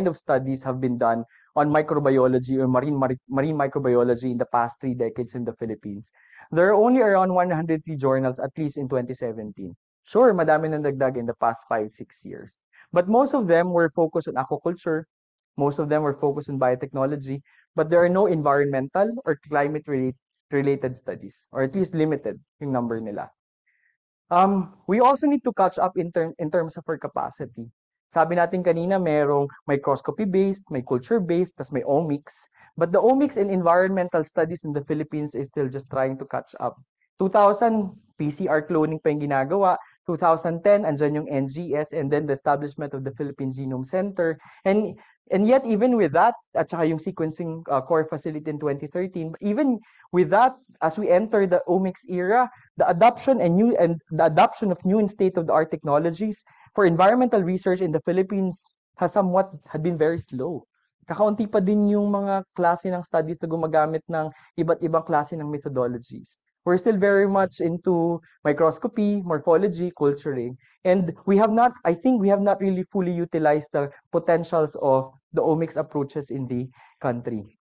of studies have been done on microbiology or marine microbiology in the past 3 decades in the Philippines? There are only around 103 journals, at least in 2017. Sure, madami nang dagdag in the past 5-6 years. But most of them were focused on aquaculture. Most of them were focused on biotechnology. But there are no environmental or climate-related studies, or at least limited yung number nila. We also need to catch up in terms of our capacity. Sabi natin kanina, merong microscopy-based, may culture-based, tas may omics. But the omics and environmental studies in the Philippines is still just trying to catch up. 2000, PCR cloning pa yung ginagawa. 2010, andyan yung NGS and then the establishment of the Philippine Genome Center. And yet, even with that, at saka yung sequencing core facility in 2013, even with that, as we enter the omics era, the adoption of new and state-of-the-art technologies for environmental research in the Philippines had been very slow. Kakaunti pa din yung mga klase ng studies na gumagamit ng iba't ibang klase ng methodologies. We're still very much into microscopy, morphology, culturing. And I think we have not really fully utilized the potentials of the omics approaches in the country.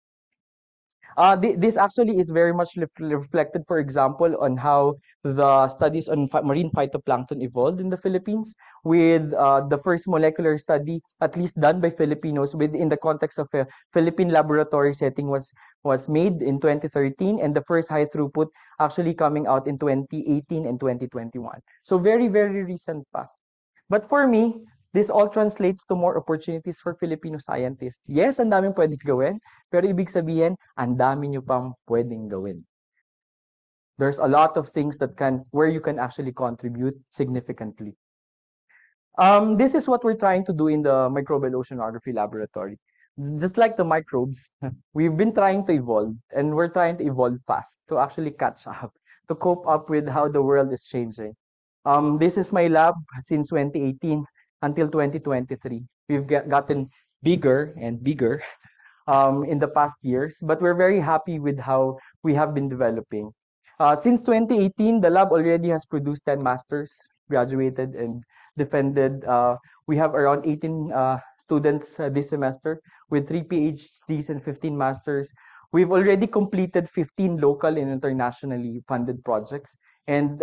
This actually is very much reflected, for example, on how the studies on marine phytoplankton evolved in the Philippines, with the first molecular study, at least done by Filipinos, within the context of a Philippine laboratory setting, was made in 2013, and the first high throughput actually coming out in 2018 and 2021. So very, very recent pa. But for me, this all translates to more opportunities for Filipino scientists. Yes, ang daming pwedeng gawin, pero ibig sabihin, ang dami nyo pang pwedeng gawin. There's a lot of things where you can actually contribute significantly. This is what we're trying to do in the microbial oceanography laboratory. Just like the microbes, we've been trying to evolve, and we're trying to evolve fast to actually catch up, to cope up with how the world is changing. This is my lab since 2018 until 2023. We've gotten bigger and bigger in the past years, but we're very happy with how we have been developing. Since 2018, the lab already has produced 10 masters, graduated and defended. We have around 18 students this semester with 3 PhDs and 15 masters. We've already completed 15 local and internationally funded projects. And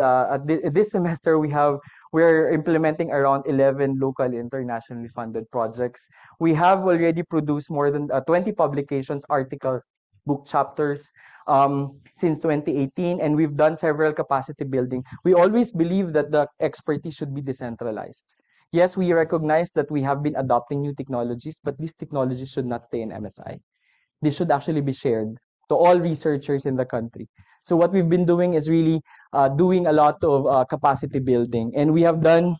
this semester, we're implementing around 11 local and internationally funded projects. We have already produced more than 20 publications, articles, book chapters since 2018, and we've done several capacity building. We always believe that the expertise should be decentralized. Yes, we recognize that we have been adopting new technologies, but these technologies should not stay in MSI. They should actually be shared to all researchers in the country. So what we've been doing is really doing a lot of capacity building, and we have done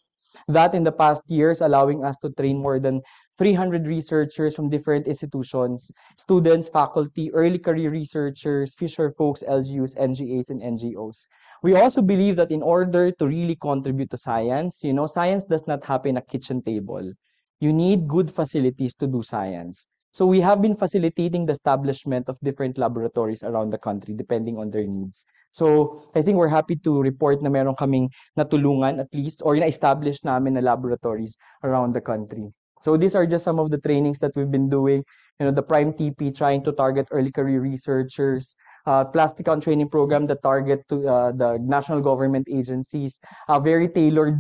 that in the past years, allowing us to train more than 300 researchers from different institutions, students, faculty, early career researchers, fisher folks, LGUs, NGAs, and NGOs. We also believe that in order to really contribute to science, science does not happen at a kitchen table. You need good facilities to do science. So we have been facilitating the establishment of different laboratories around the country depending on their needs. So I think we're happy to report na meron kaming natulungan at least or na-establish namin na laboratories around the country. So these are just some of the trainings that we've been doing. The Prime TP trying to target early career researchers, Plasticon training program that target to the national government agencies, very tailored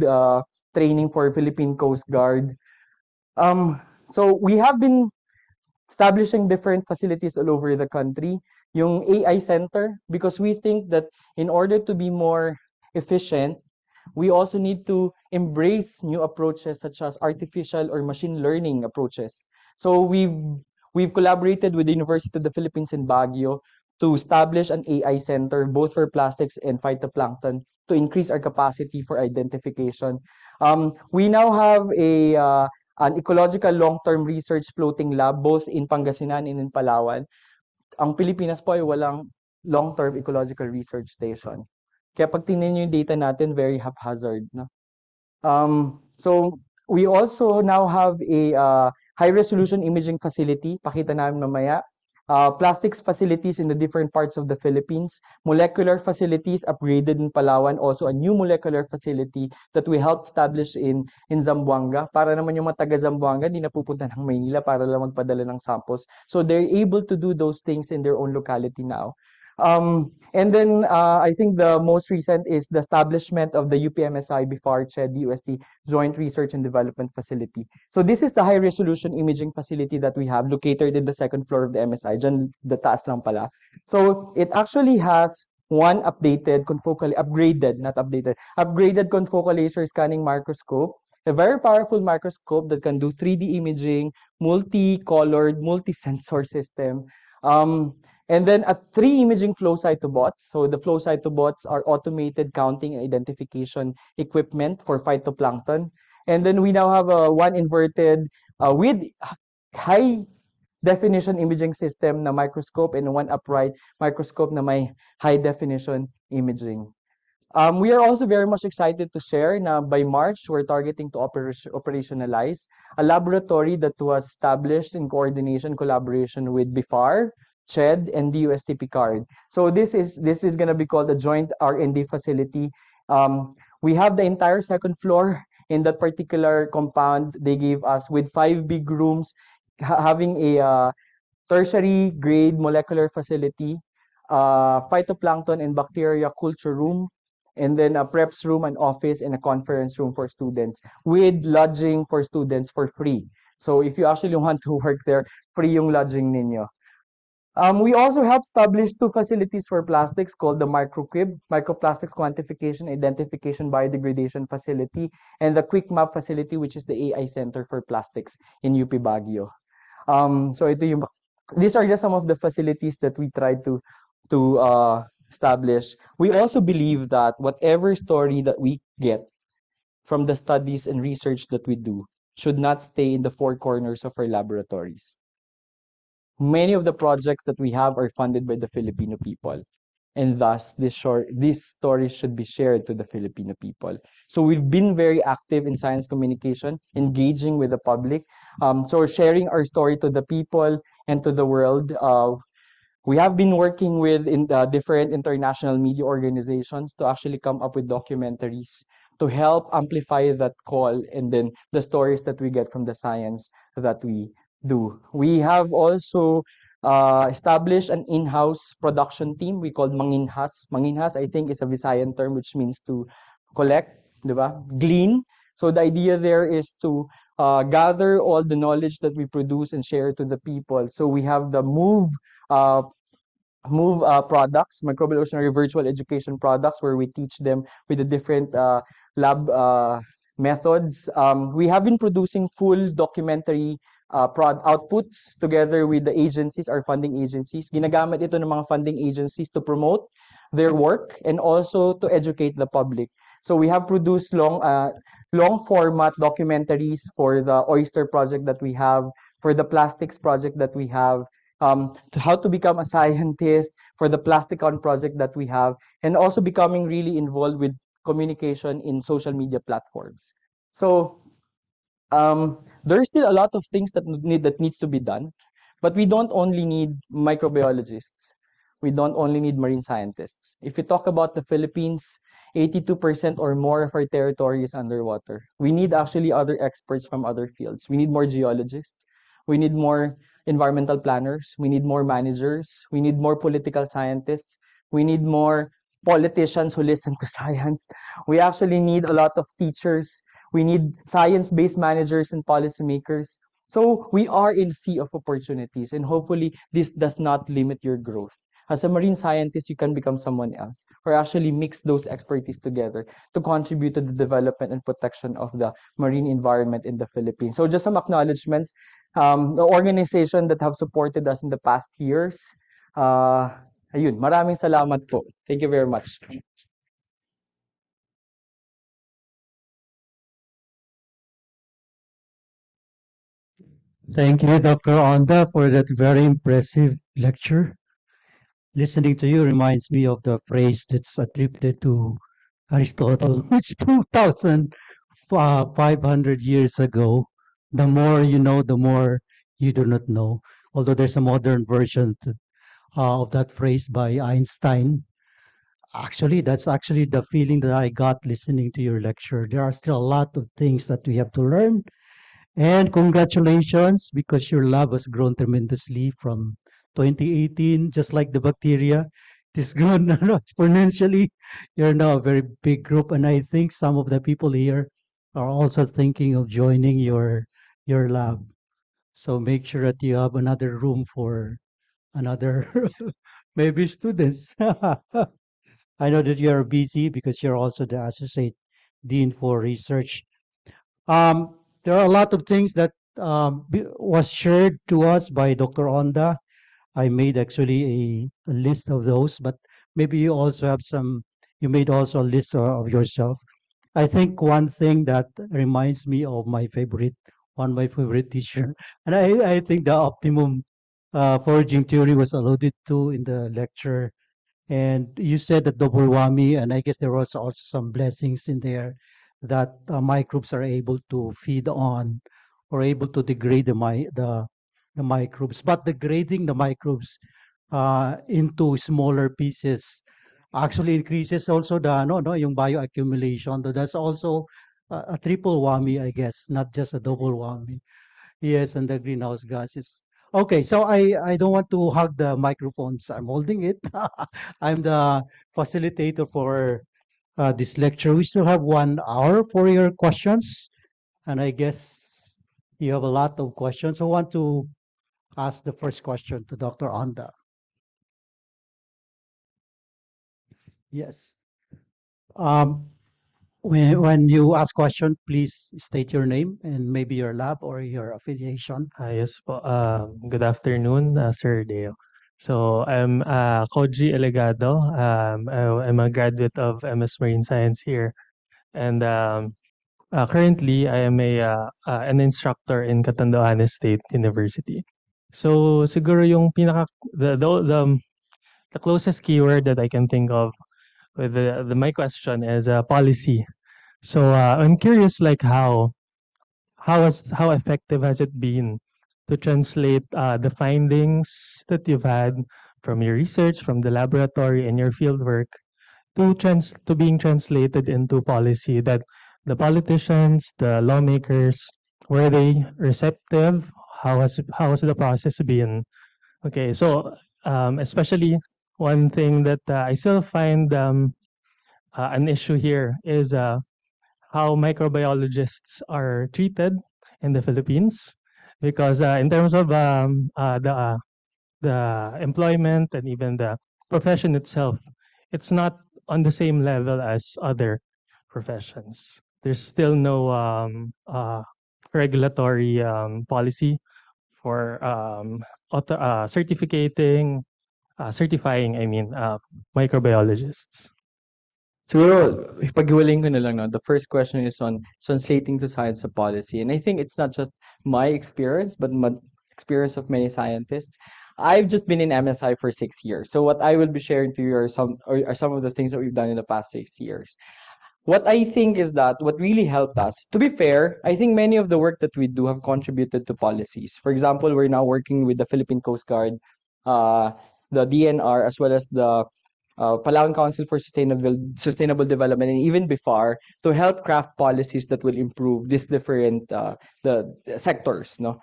training for Philippine Coast Guard. So we have been establishing different facilities all over the country. Yung AI center, because we think that in order to be more efficient, we also need to embrace new approaches such as artificial or machine learning approaches. So we've collaborated with the University of the Philippines in Baguio to establish an AI center both for plastics and phytoplankton to increase our capacity for identification. We now have an ecological long-term research floating lab both in Pangasinan and in Palawan. Ang Pilipinas po ay walang long-term ecological research station. Kaya pag tingnan niyo yung data natin, very haphazard. No? So we also now have a high-resolution imaging facility. Pakita namin mamaya. Plastics facilities in the different parts of the Philippines, molecular facilities upgraded in Palawan, also a new molecular facility that we helped establish in Zamboanga, para naman yung mga taga Zamboanga hindi na pupunta ng Maynila para lang magpadala ng samples. So they're able to do those things in their own locality now. And then I think the most recent is the establishment of the UPMSI BIFAR CHED UST Joint Research and Development Facility. So this is the high resolution imaging facility that we have located in the second floor of the MSI. Diyan, the taas lang pala. So it actually has one updated confocal laser scanning microscope, a very powerful microscope that can do 3D imaging, multi-colored, multi-sensor system. And then 3 imaging flow cytobots. So the flow cytobots are automated counting and identification equipment for phytoplankton. And then we now have one inverted with high definition imaging system na microscope and one upright microscope na may high definition imaging. We are also very much excited to share na by March, we're targeting to operationalize a laboratory that was established in collaboration with BIFAR, CHED, and DUST Picard. So this is gonna be called a joint R&D facility. We have the entire second floor in that particular compound they gave us with 5 big rooms, having a tertiary grade molecular facility, phytoplankton and bacteria culture room, and then a preps room, an office, and a conference room for students with lodging for students for free. So if you actually want to work there, free yung lodging ninyo. We also help establish 2 facilities for plastics called the MicroQuib, Microplastics Quantification, Identification, Biodegradation Facility, and the Quick Map Facility, which is the AI Center for Plastics in UP Baguio. So these are just some of the facilities that we try to establish. We also believe that whatever story that we get from the studies and research that we do should not stay in the 4 corners of our laboratories. Many of the projects that we have are funded by the Filipino people. And thus, these stories should be shared to the Filipino people. So we've been very active in science communication, engaging with the public. So sharing our story to the people and to the world. We have been working with different international media organizations to actually come up with documentaries to help amplify that call and then the stories that we get from the science that we do. We have also established an in-house production team we called Manginhas. Manginhas, I think, is a Visayan term which means to collect, di ba? Glean. So the idea there is to gather all the knowledge that we produce and share to the people. So we have the uh, Move products, microbial oceanary virtual education products, where we teach them with the different lab methods. We have been producing full documentary outputs together with the agencies, our funding agencies. Ginagamit ito ng mga funding agencies to promote their work and also to educate the public. So we have produced long format documentaries for the oyster project that we have, for the plastics project that we have, to how to become a scientist, for the Plasticon project that we have, and also becoming really involved with communication in social media platforms. So there's still a lot of things that needs to be done, but we don't only need microbiologists. We don't only need marine scientists. If you talk about the Philippines, 82% or more of our territory is underwater. We need actually other experts from other fields. We need more geologists. We need more environmental planners. We need more managers. We need more political scientists. We need more politicians who listen to science. We actually need a lot of teachers. We need science-based managers and policymakers. So we are in a sea of opportunities, and hopefully this does not limit your growth. As a marine scientist, you can become someone else, or actually mix those expertise together to contribute to the development and protection of the marine environment in the Philippines. So just some acknowledgements. The organization that have supported us in the past years. Ayun, maraming salamat po. Thank you very much.
Thank you, Dr. Onda, for that very impressive lecture. Listening to you reminds me of the phrase that's attributed to Aristotle, which 2,500 years ago. The more you know, the more you do not know. Although there's a modern version of that phrase by Einstein. Actually, that's actually the feeling that I got listening to your lecture. There are still a lot of things that we have to learn. And congratulations, because your lab has grown tremendously from 2018, just like the bacteria. It has grown exponentially. You're now a very big group, and I think some of the people here are also thinking of joining your lab. So make sure that you have another room for another maybe students. I know that you're busy because you're also the associate dean for research. There are a lot of things that was shared to us by Dr. Onda. I made actually a list of those, but maybe you also have some, you made also a list of yourself. I think one thing that reminds me of one of my favorite teacher, and I think the optimum foraging theory was alluded to in the lecture. And you said that double whammy, and I guess there was also some blessings in there that microbes are able to feed on or able to degrade the microbes. But degrading the microbes into smaller pieces actually increases also the no yung bioaccumulation. So that's also a triple whammy, I guess, not just a double whammy. Yes, and the greenhouse gases. Okay, so I don't want to hug the microphones. I'm holding it. I'm the facilitator for this lecture. We still have 1 hour for your questions, and I guess you have a lot of questions. I want to ask the first question to Dr. Anda. Yes. Um, when you ask question, please state your name and maybe your lab or your affiliation.
Yes po. Good afternoon, Sir Dale. So I'm Koji Elegado. I'm a graduate of MS Marine Science here, and currently I am an instructor in Catanduanes State University. So siguro yung the closest keyword that I can think of with my question is policy. So I'm curious, like how effective has it been to translate the findings that you've had from your research, from the laboratory and your fieldwork to being translated into policy that the politicians, the lawmakers, were they receptive? How has the process been? Okay, so especially one thing that I still find an issue here is how microbiologists are treated in the Philippines, because in terms of the employment and even the profession itself, it's not on the same level as other professions. There's still no regulatory policy for certifying, I mean, microbiologists.
Siguro, paghiwalayin ko na lang, no? The first question is on translating to science a policy. And I think it's not just my experience, but experience of many scientists. I've just been in MSI for 6 years. So what I will be sharing to you are some of the things that we've done in the past 6 years. What I think is that what really helped us, to be fair, I think many of the work that we do have contributed to policies. For example, we're now working with the Philippine Coast Guard, the DNR, as well as the Palawan Council for Sustainable Development, and even before, to help craft policies that will improve these different the sectors. No,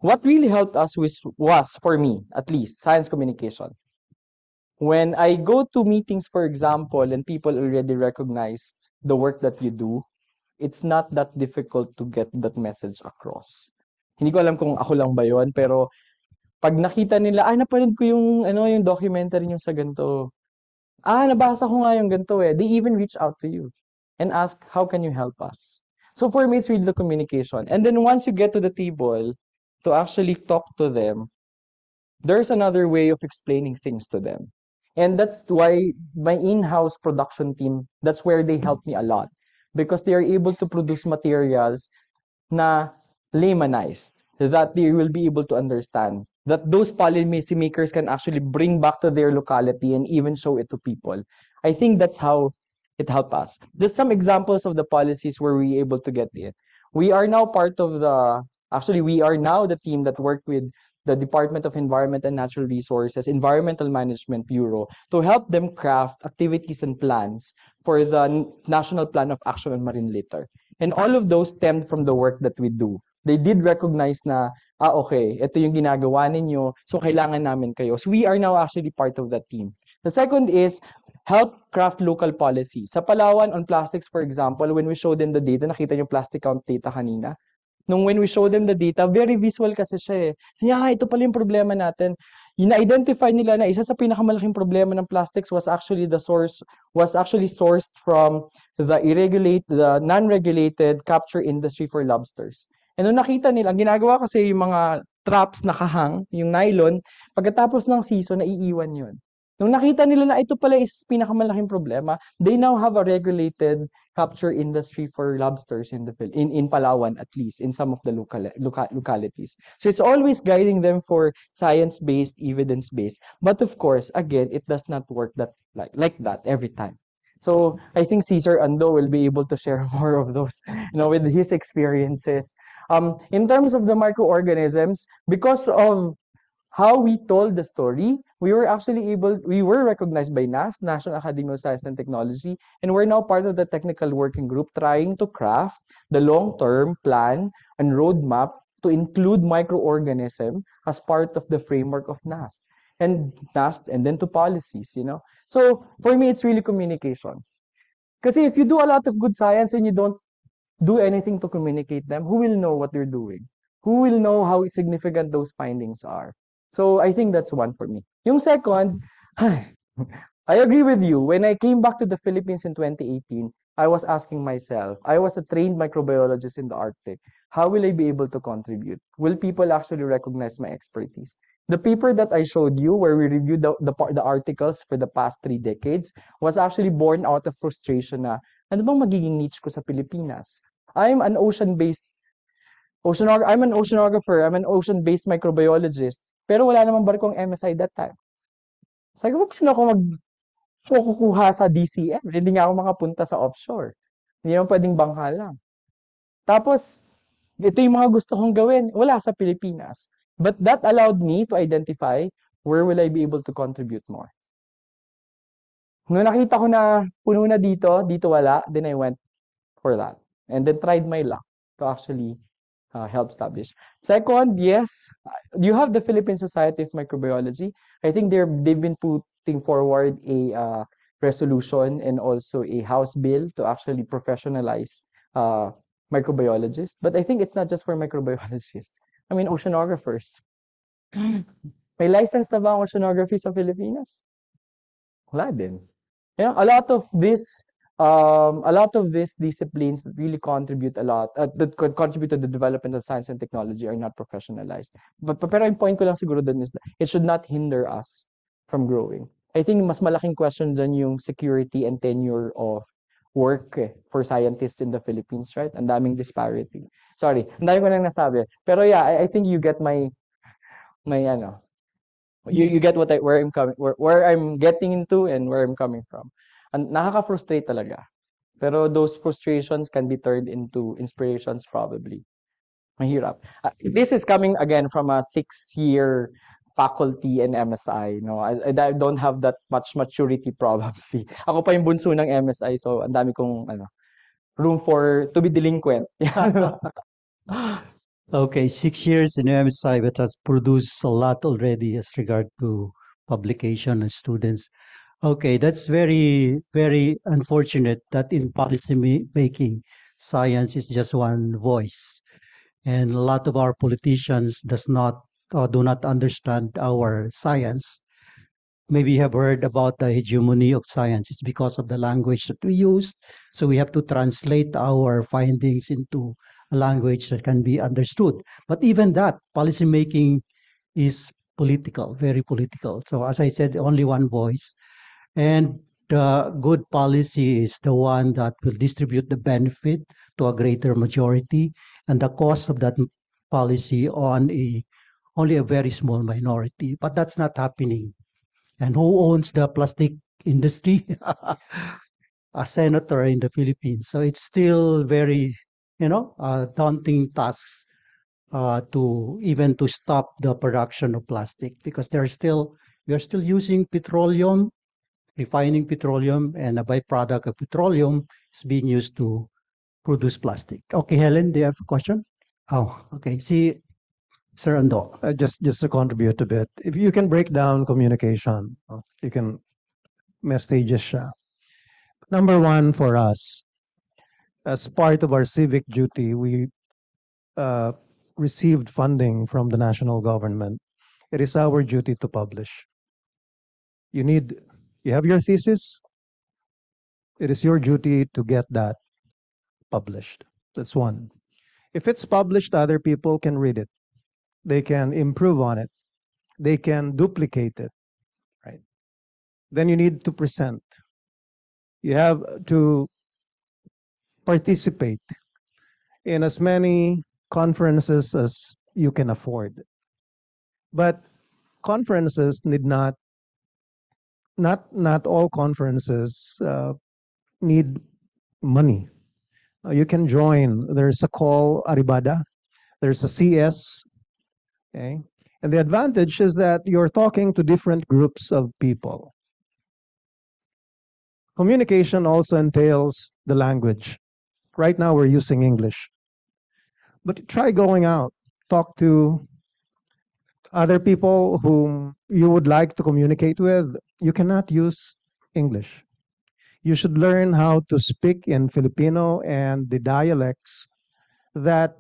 what really helped us was for me at least science communication. When I go to meetings, for example, and people already recognized the work that you do, it's not that difficult to get that message across. Hindi ko alam kung ako lang ba yun, pero pag nakita nila, napanood ko yung documentary niyo sa ganito. Nabasa ko nga yung ganito eh. They even reach out to you and ask, how can you help us? So for me, it's really the communication. And then once you get to the table to actually talk to them, there's another way of explaining things to them. And that's why my in-house production team, that's where they help me a lot. Because they are able to produce materials na laymanized, that they will be able to understand, that those policy makers can actually bring back to their locality and even show it to people. I think that's how it helped us. Just some examples of the policies where we able to get it. We are now we are now the team that worked with the Department of Environment and Natural Resources, Environmental Management Bureau, to help them craft activities and plans for the National Plan of Action on Marine Litter. And all of those stemmed from the work that we do. They did recognize na, okay, ito yung ginagawa ninyo, so kailangan namin kayo. So we are now actually part of that team. The second is help craft local policy. Sa Palawan on plastics, for example, when we show them the data, nakita yung plastic count data kanina, when we show them the data, very visual kasi siya eh. Ito pala yung problema natin. Na-identify nila na isa sa pinakamalaking problema ng plastics was actually sourced from the non-regulated capture industry for lobsters. And nung nakita nila, ang ginagawa kasi yung mga traps nakahang, yung nylon, pagkatapos ng season, naiiwan yun. Nung nakita nila na ito pala is pinakamalaking problema, they now have a regulated capture industry for lobsters in Palawan, at least in some of the localities. So it's always guiding them for science-based, evidence-based. But of course, again, it does not work like that every time. So I think Cesar Ando will be able to share more of those, with his experiences. In terms of the microorganisms, because of how we told the story, we were recognized by NAST, National Academy of Science and Technology, and we're now part of the technical working group trying to craft the long-term plan and roadmap to include microorganism as part of the framework of NAST and then to policies, you know. So for me, it's really communication. Because if you do a lot of good science and you don't do anything to communicate them, who will know what you're doing? Who will know how significant those findings are? So I think that's one for me. Yung second, I agree with you. When I came back to the Philippines in 2018, I was asking myself, I was a trained microbiologist in the Arctic. How will I be able to contribute? Will people actually recognize my expertise? The paper that I showed you, where we reviewed the articles for the past 3 decades, was actually born out of frustration na, ano bang magiging niche ko sa Pilipinas? I'm an oceanographer, I'm an ocean-based microbiologist, pero wala namang barkong MSI that time. Sabi ko, paano ako kukuha sa DCM? Hindi nga ako makapunta sa offshore. Hindi naman pwedeng bangka lang. Tapos, ito yung mga gusto kong gawin. Wala sa Pilipinas. But that allowed me to identify where will I be able to contribute more. Nung nakita ko na puno na dito wala, then I went for that. And then tried my luck to actually help establish. Second, yes, you have the Philippine Society of Microbiology. I think they've been putting forward a resolution and also a House bill to actually professionalize microbiologists. But I think it's not just for microbiologists. I mean, oceanographers. May license na ba ang oceanography sa Pilipinas? Wala din. You know, a lot of these disciplines that really contribute a lot, that could contribute to the development of science and technology are not professionalized. Pero yung point ko lang siguro dun is that it should not hinder us from growing. I think mas malaking question dyan yung security and tenure of work for scientists in the Philippines, right? Ang daming disparity. Sorry, ang dami ko nang nasabi. Pero yeah, I think you get my you get where I'm getting into and where I'm coming from. And nakaka-frustrate talaga. Pero those frustrations can be turned into inspirations probably. Mahirap. This is coming again from a 6-year faculty and MSI. No, I don't have that much maturity probably. Ako pa yung bunso ng MSI, so ang dami kong room to be delinquent.
Okay, 6 years in MSI, but has produced a lot already as regard to publication and students. Okay, that's very, very unfortunate that in policy making, science is just one voice. And a lot of our politicians do not understand our science. Maybe you have heard about the hegemony of science. It's because of the language that we use. So we have to translate our findings into a language that can be understood. But even that, policymaking is political, very political. So as I said, only one voice. And the good policy is the one that will distribute the benefit to a greater majority, and the cost of that policy on only a very small minority. But that's not happening. And who owns the plastic industry? A senator in the Philippines. So it's still very, daunting tasks to stop the production of plastic, because we are still using petroleum, refining petroleum, and a byproduct of petroleum is being used to produce plastic. Okay, Helen, do you have a question? Oh, okay. See, Sir Ando.
Just to contribute a bit, if you can break down communication, you can messages siya. Number one, for us, as part of our civic duty, we received funding from the national government. It is our duty to publish. You have your thesis. It is your duty to get that published. That's one. If it's published, other people can read it. They can improve on it. They can duplicate it, right? Then you need to present. You have to participate in as many conferences as you can afford. But conferences need not all conferences need money. You can join. There's a call Aribada. There's a CS. Okay, And the advantage is that you're talking to different groups of people. Communication also entails the language. Right now, we're using English. But try going out, talk to other people whom you would like to communicate with. You cannot use English. You should learn how to speak in Filipino and the dialects that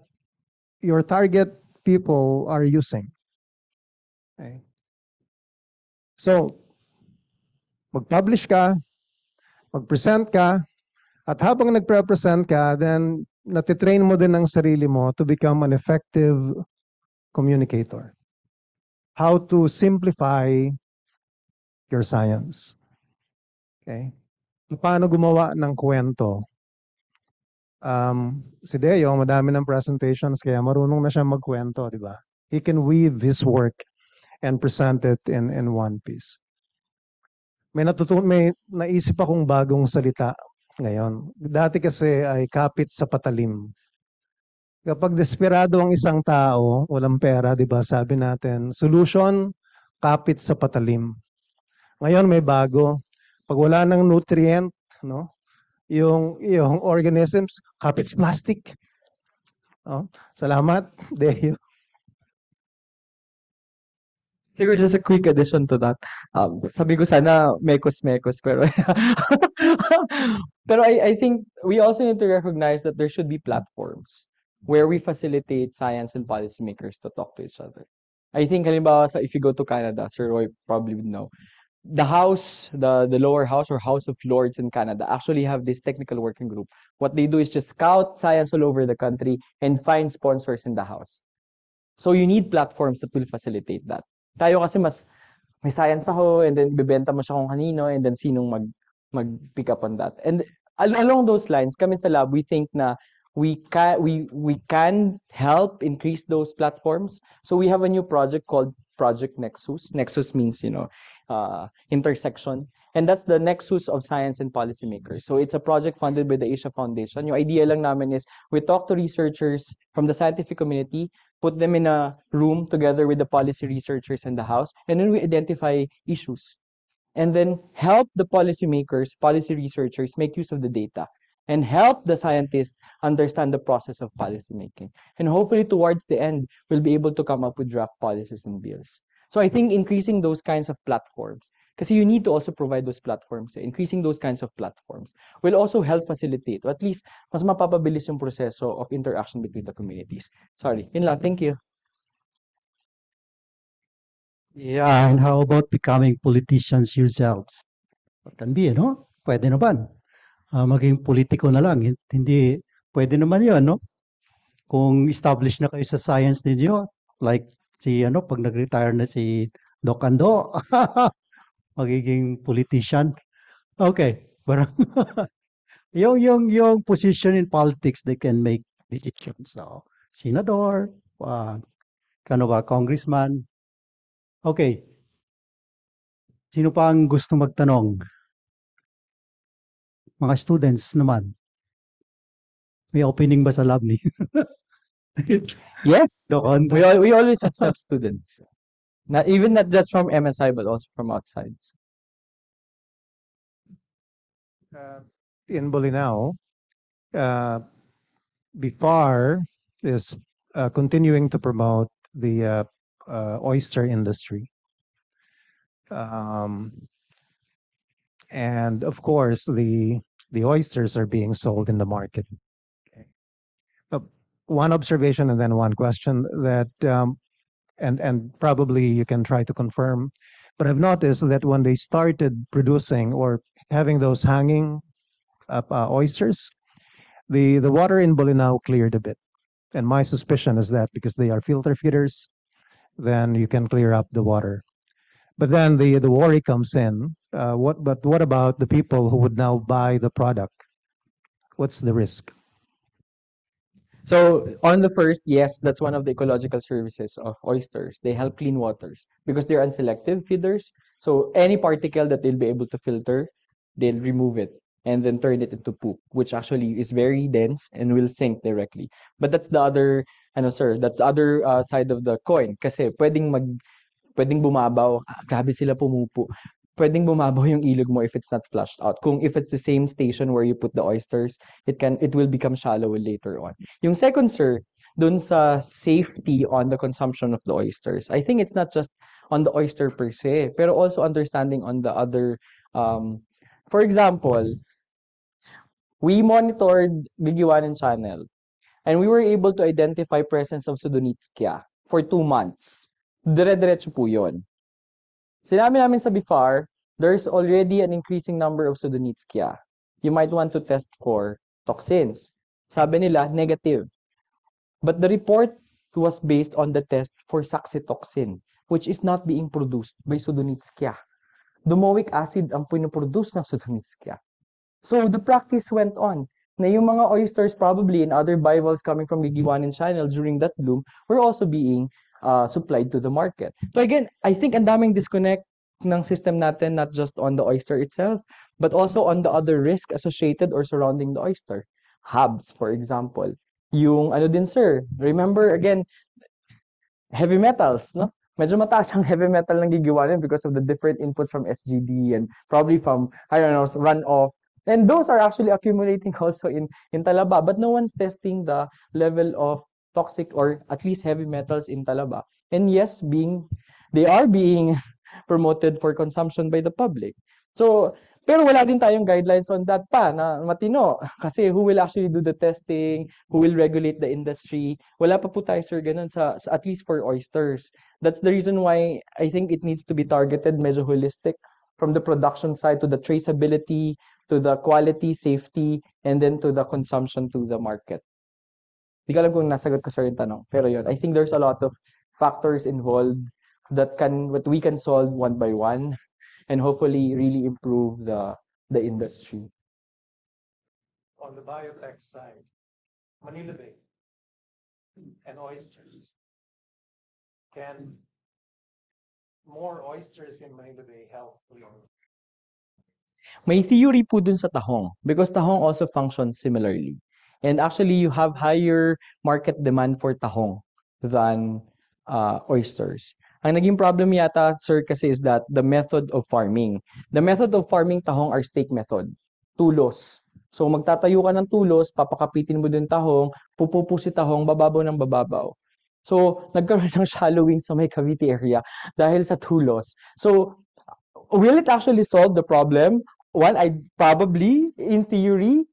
your target people are using. Okay? So, mag-publish ka, mag-present ka, at habang nagpre-present ka, then natitrain mo din ang sarili mo to become an effective communicator. How to simplify your science. Okay? Paano gumawa ng kwento? Si Deo, madami ng presentations, kaya marunong na siya magkwento, di ba? He can weave his work and present it in one piece. May naisip akong bagong salita ngayon. Dati kasi ay kapit sa patalim. Kapag desperado ang isang tao, walang pera, di ba? Sabi natin, solution, kapit sa patalim. Ngayon may bago. Pag wala ng nutrient, no? Yung organisms, kapit sa plastic. Oh, salamat, Deo.
Siguro just a quick addition to that. Sabi ko sana mekos-mekos, pero pero I think we also need to recognize that there should be platforms where we facilitate science and policymakers to talk to each other. I think halimbawa if you go to Canada, Sir Roy probably would know, the House, the lower house or House of Lords in Canada actually have this technical working group. What they do is just scout science all over the country and find sponsors in the House. So you need platforms that will facilitate that. Tayo kasi may science ako and then bibenta mo siya kung kanino and then sinong mag-pick up on that. And along those lines, kami sa lab, we think na we can help increase those platforms. So we have a new project called Project Nexus. Nexus means, intersection. And that's the nexus of science and policymakers. So it's a project funded by the Asia Foundation. Yung idea lang namin is we talk to researchers from the scientific community, put them in a room together with the policy researchers in the house, and then we identify issues. And then help the policymakers, policy researchers make use of the data and help the scientists understand the process of policymaking. And hopefully towards the end, we'll be able to come up with draft policies and bills. So I think increasing those kinds of platforms, kasi you need to also provide those platforms, increasing those kinds of platforms will also help facilitate, or at least mas mapapabilis yung proseso of interaction between the communities. Sorry, yun lang. Thank you.
Yeah, and how about becoming politicians yourselves? Can be, no? Pwede naman. Maging politiko na lang. Hindi, pwede naman yun, no? Kung established na kayo sa science ninyo, like pag nag-retire na si Doc Ando, magiging politician. Okay, parang yung position in politics, they can make decisions. So, senador, congressman. Okay. Sino pa ang gusto magtanong? Mga students naman. May opening ba sa lab ni?
Yes,
Doc Ando?
we always accept students. Not just from MSI, but also from outside.
In Bolinao, BIFAR is continuing to promote the oyster industry. And of course, the oysters are being sold in the market. Okay. One observation and then one question that, and probably you can try to confirm, but I've noticed that when they started producing or having those hanging oysters, the water in Bolinao cleared a bit. And my suspicion is that because they are filter feeders, then you can clear up the water. But then the worry comes in. But what about the people who would now buy the product? What's the risk?
So on the first, yes, that's one of the ecological services of oysters. They help clean waters because they're unselective feeders. So any particle that they'll be able to filter, they'll remove it and then turn it into poop, which actually is very dense and will sink directly. But that's the other that other side of the coin. Kasi pwedeng bumabaw. Grabe sila pumupo. Pwedeng bumabaw yung ilog mo if it's not flushed out. If it's the same station where you put the oysters, it will become shallow later on. Yung second, sir, dun sa safety on the consumption of the oysters. I think it's not just on the oyster per se, pero also understanding on the other, for example, we monitored Gigiwanin channel and we were able to identify presence of Sudonitskia for 2 months. Dire-diretso po yun. Sinabi namin sa BIFAR, there's already an increasing number of Sudonitskia. You might want to test for toxins. Sabi nila, negative. But the report was based on the test for saxitoxin, which is not being produced by Sudonitskia. Domoic acid ang pinoproduce ng Sudonitskia. So the practice went on na yung mga oysters probably and other bivalves coming from Gigiwanin channel during that bloom were also being supplied to the market. So again, I think ang daming disconnect ng system natin, not just on the oyster itself, but also on the other risk associated or surrounding the oyster. Hubs, for example. Yung ano din, sir, remember again, heavy metals, no? Medyo mataas ang heavy metal ng Gigiwanin because of the different inputs from SGD and probably from, I don't know, runoff. And those are actually accumulating also in Talaba, but no one's testing the level of toxic or at least heavy metals in Talaba. And yes, they are being promoted for consumption by the public. So, pero wala din tayong guidelines on that pa na matino. Kasi who will actually do the testing? Who will regulate the industry? Wala pa po tayo, sir, ganun sa at least for oysters. That's the reason why I think it needs to be targeted, medyo holistic, from the production side to the traceability, to the quality, safety, and then to the consumption to the market. Hindi ko alam kung nasagot ko, sir, yung tanong. Pero yun, I think there's a lot of factors involved that we can solve one by one and hopefully really improve the industry.
On the biotech side, Manila Bay and oysters. Can more oysters in Manila Bay help?
May theory po dun sa tahong because tahong also functions similarly. And actually, you have higher market demand for tahong than oysters. Ang naging problem yata, sir, kasi is that the method of farming. The method of farming tahong are stake method. Tulos. So magtatayo ka ng tulos, papakapitin mo din tahong, pupupo si tahong, bababaw ng bababaw. So nagkaroon ng shallowing sa may Cavite area dahil sa tulos. So will it actually solve the problem? One, I probably, in theory,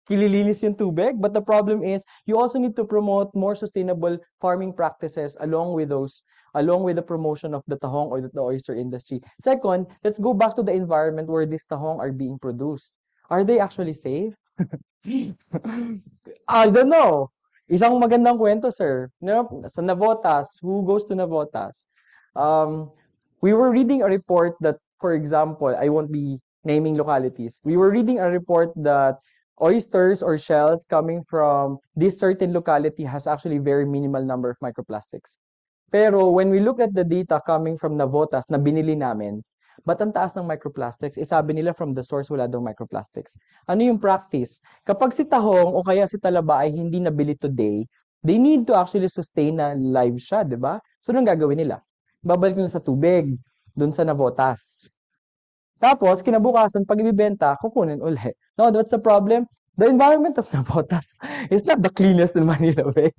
kililinis yung tubig, but the problem is you also need to promote more sustainable farming practices along with the promotion of the tahong or the oyster industry. Second, let's go back to the environment where these tahong are being produced. Are they actually safe? I don't know. Isang magandang kwento, sir. Sa Navotas, who goes to Navotas? We were reading a report that, for example, I won't be naming localities. We were reading a report that oysters or shells coming from this certain locality has actually very minimal number of microplastics. Pero when we look at the data coming from Navotas na binili namin, ba't ang taas ng microplastics? Sabi nila from the source wala daw microplastics. Ano yung practice? Kapag si tahong o kaya si talaba ay hindi nabili today, they need to actually sustain na live siya, di ba? So, anong gagawin nila? Babalik nila sa tubig, dun sa Navotas. Tapos, kinabukasan, pag ibibenta, kukunin ulit. No, what's the problem? The environment of Navotas is not the cleanest in Manila Bay.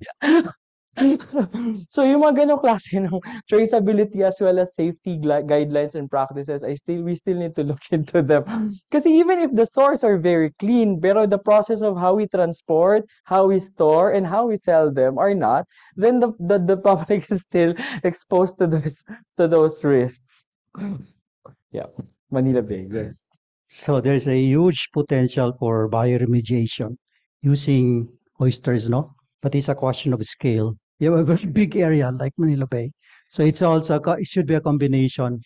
So, yung mga ganong klase ng traceability as well as safety guidelines and practices, we still need to look into them. Kasi even if the source are very clean, pero the process of how we transport, how we store, and how we sell them are not, then the public is still exposed to those risks. Yeah. Manila Bay, yes.
So there's a huge potential for bioremediation using oysters, no? But it's a question of scale. You have a very big area like Manila Bay. So it's also, it should be a combination.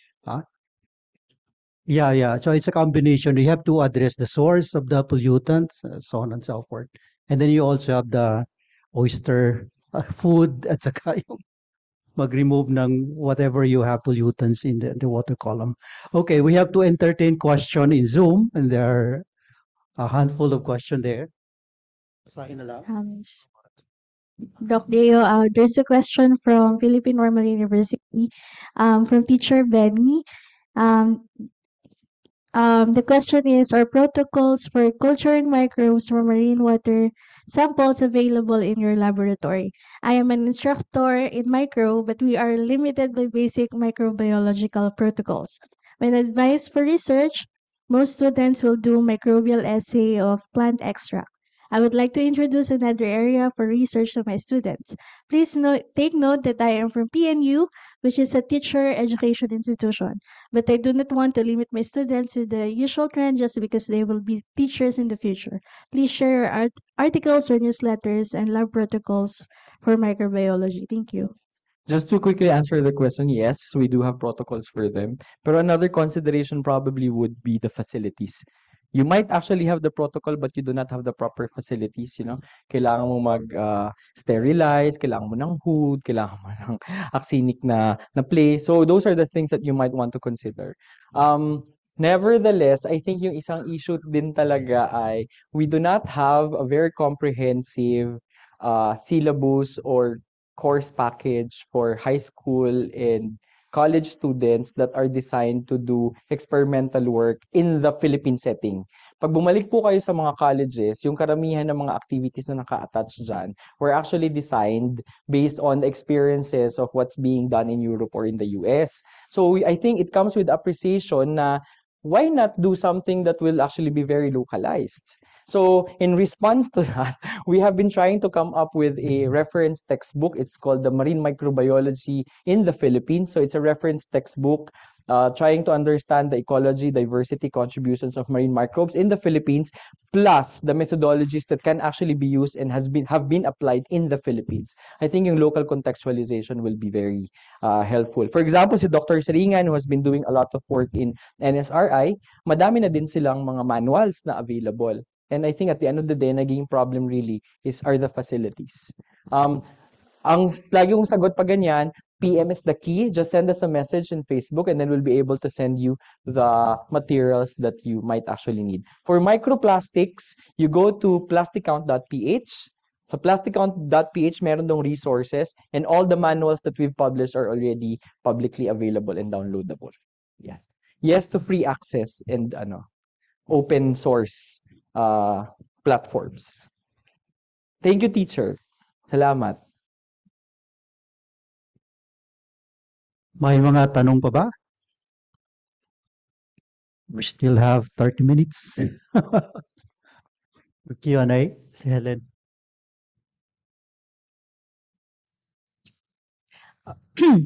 Yeah. So it's a combination. You have to address the source of the pollutants, so on and so forth. And then you also have the oyster food at saka yung mag-remove ng whatever you have pollutants in the water column. Okay, we have to entertain question in Zoom, and there are a handful of questions there. Basahin na lang.
Doc Deo, there's a question from Philippine Normal University, from teacher Benny. Um, the question is, are protocols for culturing microbes from marine water samples available in your laboratory? I am an instructor in micro, but we are limited by basic microbiological protocols. When advised for research, most students will do microbial assay of plant extract. I would like to introduce another area for research to my students. Please take note that I am from PNU, which is a teacher education institution. But I do not want to limit my students to the usual trend just because they will be teachers in the future. Please share your articles or newsletters and lab protocols for microbiology. Thank you.
Just to quickly answer the question, yes, we do have protocols for them. But another consideration probably would be the facilities. You might actually have the protocol, but you do not have the proper facilities, you know. Kailangan mo sterilize, kailangan mo ng hood, kailangan mo ng arsenic na play. So those are the things that you might want to consider. Nevertheless, I think yung isang issue din talaga ay we do not have a very comprehensive syllabus or course package for high school and college students that are designed to do experimental work in the Philippine setting. Pag bumalik po kayo sa mga colleges, yung karamihan ng mga activities na naka-attach dyan were actually designed based on the experiences of what's being done in Europe or in the US. So I think it comes with appreciation na why not do something that will actually be very localized? So in response to that, we have been trying to come up with a reference textbook. It's called the Marine Microbiology in the Philippines. So it's a reference textbook trying to understand the ecology, diversity, contributions of marine microbes in the Philippines, plus the methodologies that can actually be used and have been applied in the Philippines. I think yung local contextualization will be very helpful. For example, si Dr. Seringan, who has been doing a lot of work in NSRI, madami na din silang mga manuals na available. And I think at the end of the day, naging problem really are the facilities. Ang lagi kong sagot pa ganyan, PM is the key. Just send us a message in Facebook and then we'll be able to send you the materials that you might actually need. For microplastics, you go to plasticcount.ph. Sa plasticcount.ph, meron dong resources and all the manuals that we've published are already publicly available and downloadable. Yes. Yes to free access and open source platforms. Thank you, teacher. Salamat.
May mga tanong pa ba? We still have 30 minutes. For Q&A, si Helen.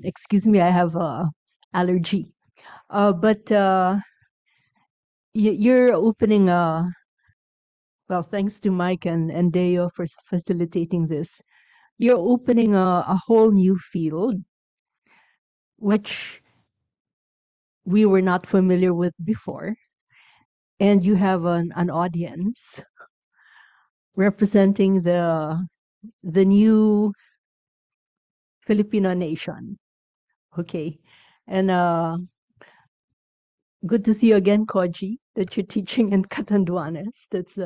Excuse me, I have a allergy. But you're opening well, thanks to Mike and Deo for facilitating this. You're opening a whole new field, which we were not familiar with before. And you have an audience representing the new Filipino nation. Okay. And good to see you again, Koji, that you're teaching in Catanduanes. That's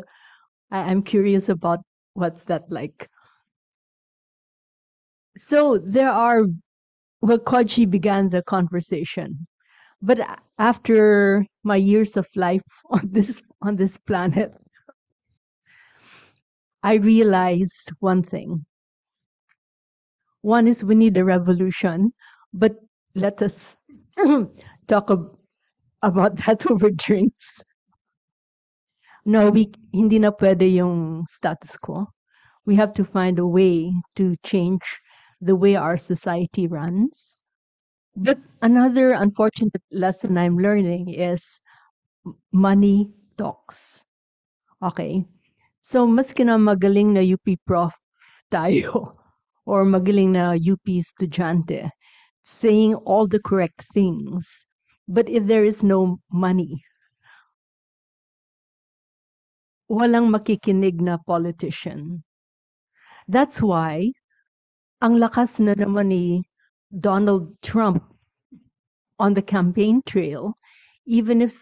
I'm curious about what's that like. So Koji began the conversation, but after my years of life on this planet, I realized one thing. One is we need a revolution, but let us talk about that over drinks. No, hindi na pwede yung status quo. We have to find a way to change the way our society runs. But another unfortunate lesson I'm learning is money talks. Okay. So maski na magaling na UP prof tayo or magaling na UP estudyante saying all the correct things, but if there is no money, walang makikinig na politician. That's why ang lakas na naman ni Donald Trump on the campaign trail, even if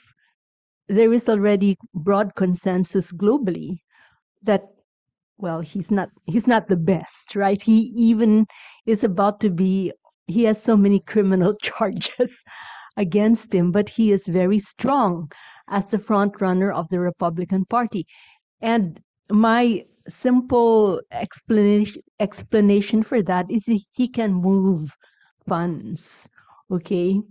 there is already broad consensus globally that well, he's not the best, right? He even is about to be, he has so many criminal charges against him, but he is very strong as the front runner of the Republican Party. And my simple explanation for that is he can move funds. Okay.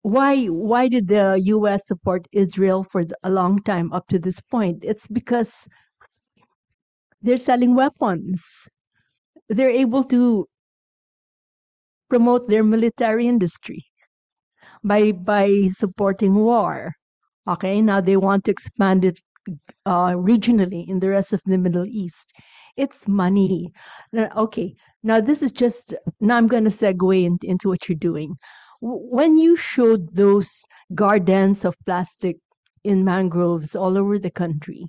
Why did the US support Israel for a long time up to this point? It's because they're selling weapons. They're able to promote their military industry by supporting war. Okay, now they want to expand it regionally in the rest of the Middle East. It's money. Okay, now this is just, now I'm going to segue into what you're doing. When you showed those gardens of plastic in mangroves all over the country,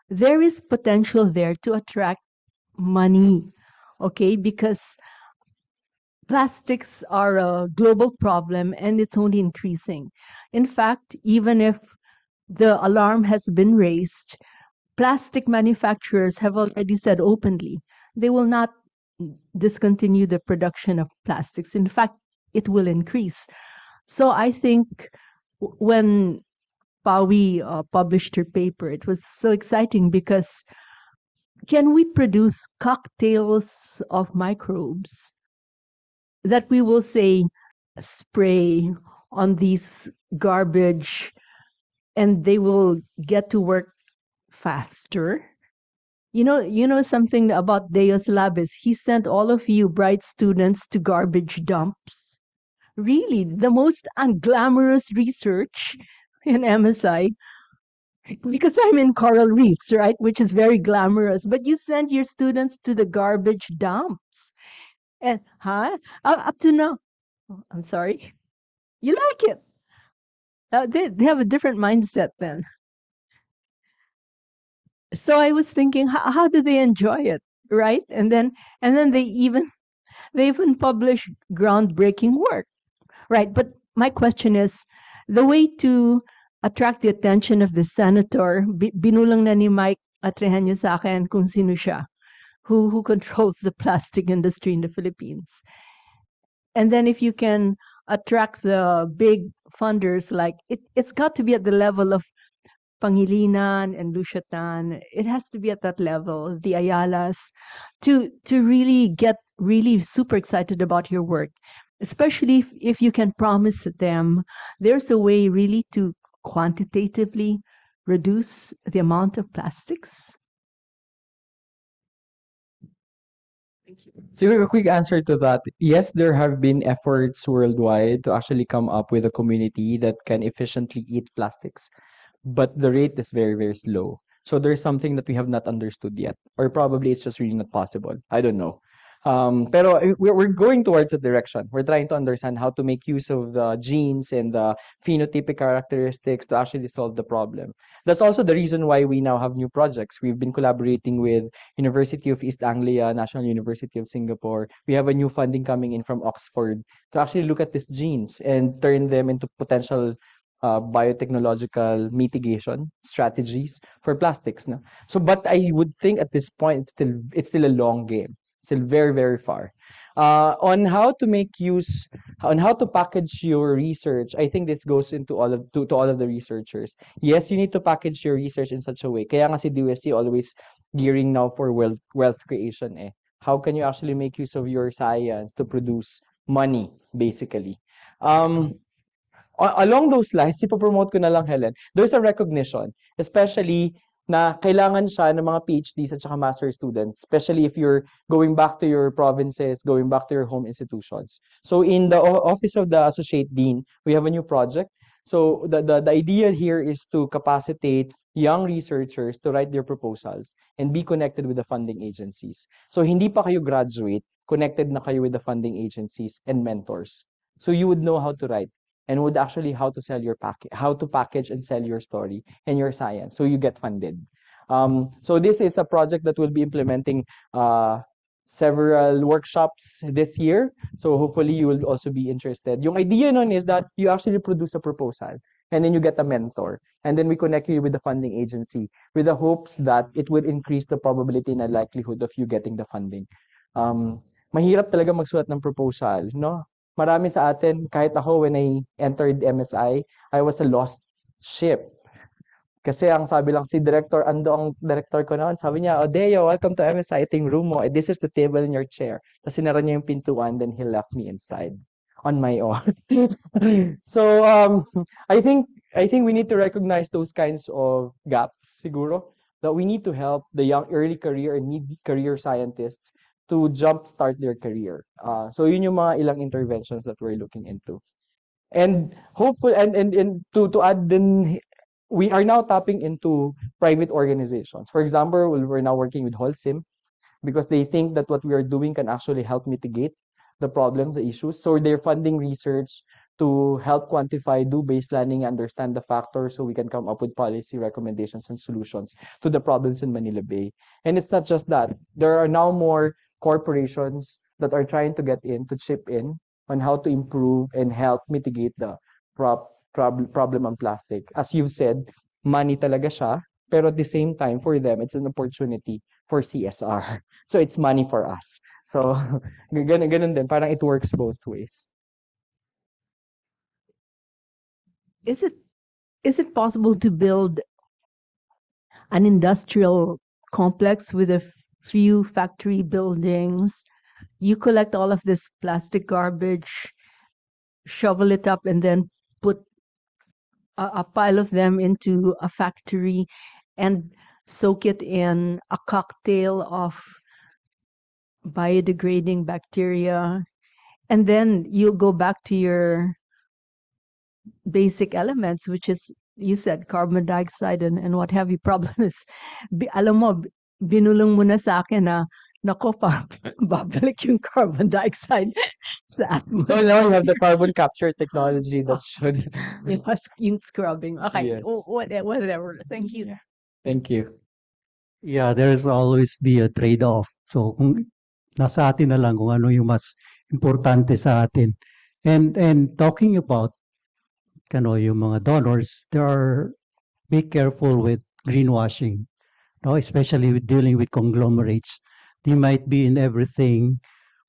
there is potential there to attract money, okay? Because plastics are a global problem and it's only increasing. In fact, even if the alarm has been raised, plastic manufacturers have already said openly they will not discontinue the production of plastics. In fact, it will increase. So I think when Pawi published her paper, it was so exciting because can we produce cocktails of microbes that we will say spray on these garbage and they will get to work faster? You know something about Deus Labis. He sent all of you bright students to garbage dumps. Really, the most unglamorous research in MSI, because I'm in coral reefs, right, which is very glamorous, but you sent your students to the garbage dumps. And up to now, I'm sorry, you like it. They have a different mindset then. So I was thinking, how do they enjoy it, right? And then they even publish groundbreaking work, right? But my question is, the way to attract the attention of the senator, binulang na ni Mike Atrehanyo sa akin kung sino siya, who controls the plastic industry in the Philippines. And then if you can attract the big funders, like it's got to be at the level of Pangilinan and Lucia Tan. It has to be at that level, the Ayalas, to really get really super excited about your work, especially if you can promise them there's a way really to quantitatively reduce the amount of plastics.
So a quick answer to that. Yes, there have been efforts worldwide to actually come up with a community that can efficiently eat plastics, but the rate is very, very slow. So there's something that we have not understood yet, or probably it's just really not possible. I don't know. Pero we're going towards that direction. We're trying to understand how to make use of the genes and the phenotypic characteristics to actually solve the problem. That's also the reason why we now have new projects. We've been collaborating with University of East Anglia, National University of Singapore. We have a new funding coming in from Oxford to actually look at these genes and turn them into potential biotechnological mitigation strategies for plastics. No? So, but I would think at this point it's still a long game, still very, very far. On how to make use, on how to package your research, I think this goes into all of to all of the researchers. Yes, you need to package your research in such a way. Kaya nga si DOST always gearing now for wealth creation. Eh. How can you actually make use of your science to produce money, basically? Along those lines, ipopromote ko na lang, Helen, there's a recognition, especially na kailangan siya ng mga PhDs at saka master students, especially if you're going back to your provinces, going back to your home institutions. So in the Office of the Associate Dean, we have a new project. So the idea here is to capacitate young researchers to write their proposals and be connected with the funding agencies. So hindi pa kayo graduate, connected na kayo with the funding agencies and mentors. So you would know how to write and would actually how to sell your package, how to package and sell your story and your science, so you get funded. So this is a project that will be implementing several workshops this year. So hopefully you will also be interested. Yung idea nun is that you actually produce a proposal. and then you get a mentor. And then we connect you with the funding agency with the hopes that it would increase the probability and likelihood of you getting the funding. Mahirap talaga magsulat ng proposal, no? Marami sa atin, kahit ako when I entered MSI, I was a lost ship. Kasi ang sabi lang si director, ang director ko noon, sabi niya, Deo, welcome to MSI, ito yung room mo. This is the table in your chair. Tapos sinara niya yung pintuan, then he left me inside on my own. So, I think we need to recognize those kinds of gaps, siguro, that we need to help the young early career and mid-career scientists to jumpstart their career. So yun yung mga ilang interventions that we're looking into. And hopefully, and to add then, we are now tapping into private organizations. For example, we're now working with Holcim because they think that what we are doing can actually help mitigate the problems, the issues. So they're funding research to help quantify, do baselining, understand the factors so we can come up with policy recommendations and solutions to the problems in Manila Bay. And it's not just that. There are now more corporations that are trying to get in, to chip in on how to improve and help mitigate the problem on plastic. As you've said, money talaga siya, pero at the same time, for them, it's an opportunity for CSR. So it's money for us. So ganun din, parang it works both ways.
Is it possible to build an industrial complex with a few factory buildings? You collect all of this plastic garbage, shovel it up, and then put a pile of them into a factory and soak it in a cocktail of biodegrading bacteria. And then you'll go back to your basic elements, which is, you said, carbon dioxide and what have you. Problem is, alam mo, binulong mo na sa akin na, nako pa, babalik yung carbon dioxide sa atmosphere.
So now you have the carbon capture technology that should.
Yung scrubbing. Okay,
Yes.
whatever. Thank you.
Thank you.
Yeah, there's always be a trade-off. So kung nasa atin na lang kung ano yung mas importante sa atin. And talking about yung mga donors, be careful with greenwashing, no? Especially with dealing with conglomerates. They might be in everything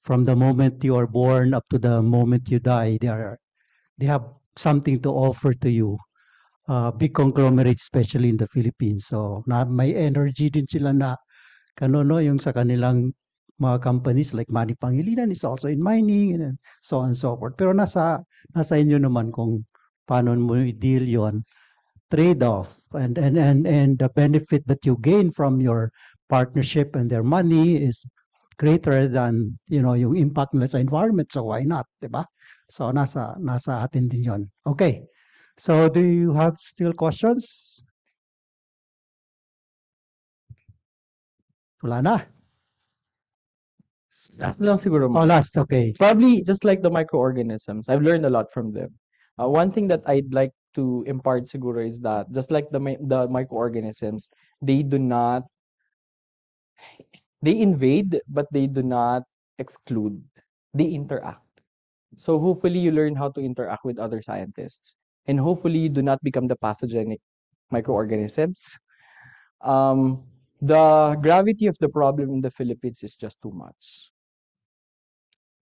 from the moment you are born up to the moment you die. They have something to offer to you. Big conglomerates, especially in the Philippines. So may energy din sila na yung sa kanilang mga companies like Manny Pangilinan is also in mining and so on and so forth. Pero nasa inyo naman kung paano mo i-deal yon, trade-off and the benefit that you gain from your partnership and their money is greater than yung impact nila sa environment, so why not, diba? So nasa atin din yon. Okay, so do you have still questions? Wala na.
Last lang siguro.
Oh, last, okay.
Probably just like the microorganisms, I've learned a lot from them. One thing that I'd like to impart siguro is that just like the microorganisms, they invade, but they do not exclude. They interact. So hopefully you learn how to interact with other scientists, and hopefully you do not become the pathogenic microorganisms. The gravity of the problem in the Philippines is just too much.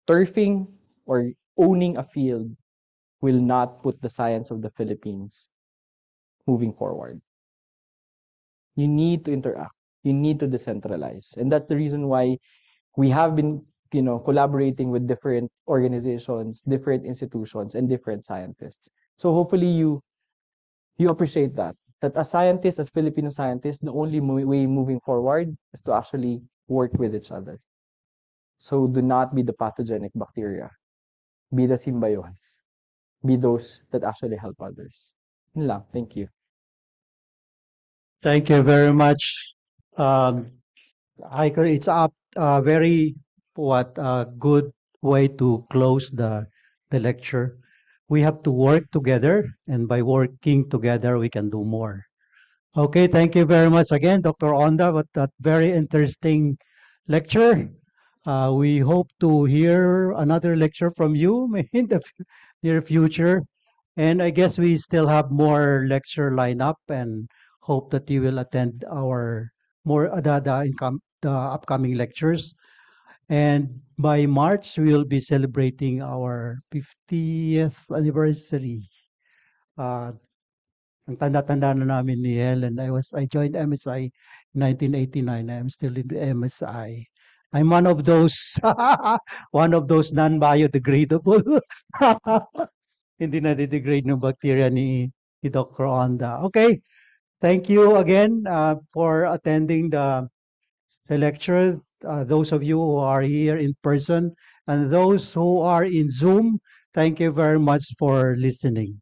Turfing or owning a field will not put the science of the Philippines moving forward. You need to interact. You need to decentralize. And that's the reason why we have been, collaborating with different organizations, different institutions, and different scientists. So hopefully you appreciate that as scientists, as Filipino scientists, the only way moving forward is to actually work with each other. So do not be the pathogenic bacteria. Be the symbionts. Be those that actually help others. Yun lang. Thank you.
Thank you very much. Hiker, it's a very good way to close the lecture. We have to work together, and by working together, we can do more. Okay, thank you very much again, Dr. Onda, with that very interesting lecture. We hope to hear another lecture from you in the near future. And I guess we still have more lecture lineup and hope that you will attend our more the upcoming lectures. And by March, we will be celebrating our 50th anniversary. Ang tanda-tanda na namin ni Helen. I joined MSI in 1989. I'm still in the MSI. I'm one of those non-biodegradable. Hindi na degrade ng bacteria ni Dr. Onda. Okay. Thank you again for attending the lecture. Those of you who are here in person and those who are in Zoom, thank you very much for listening.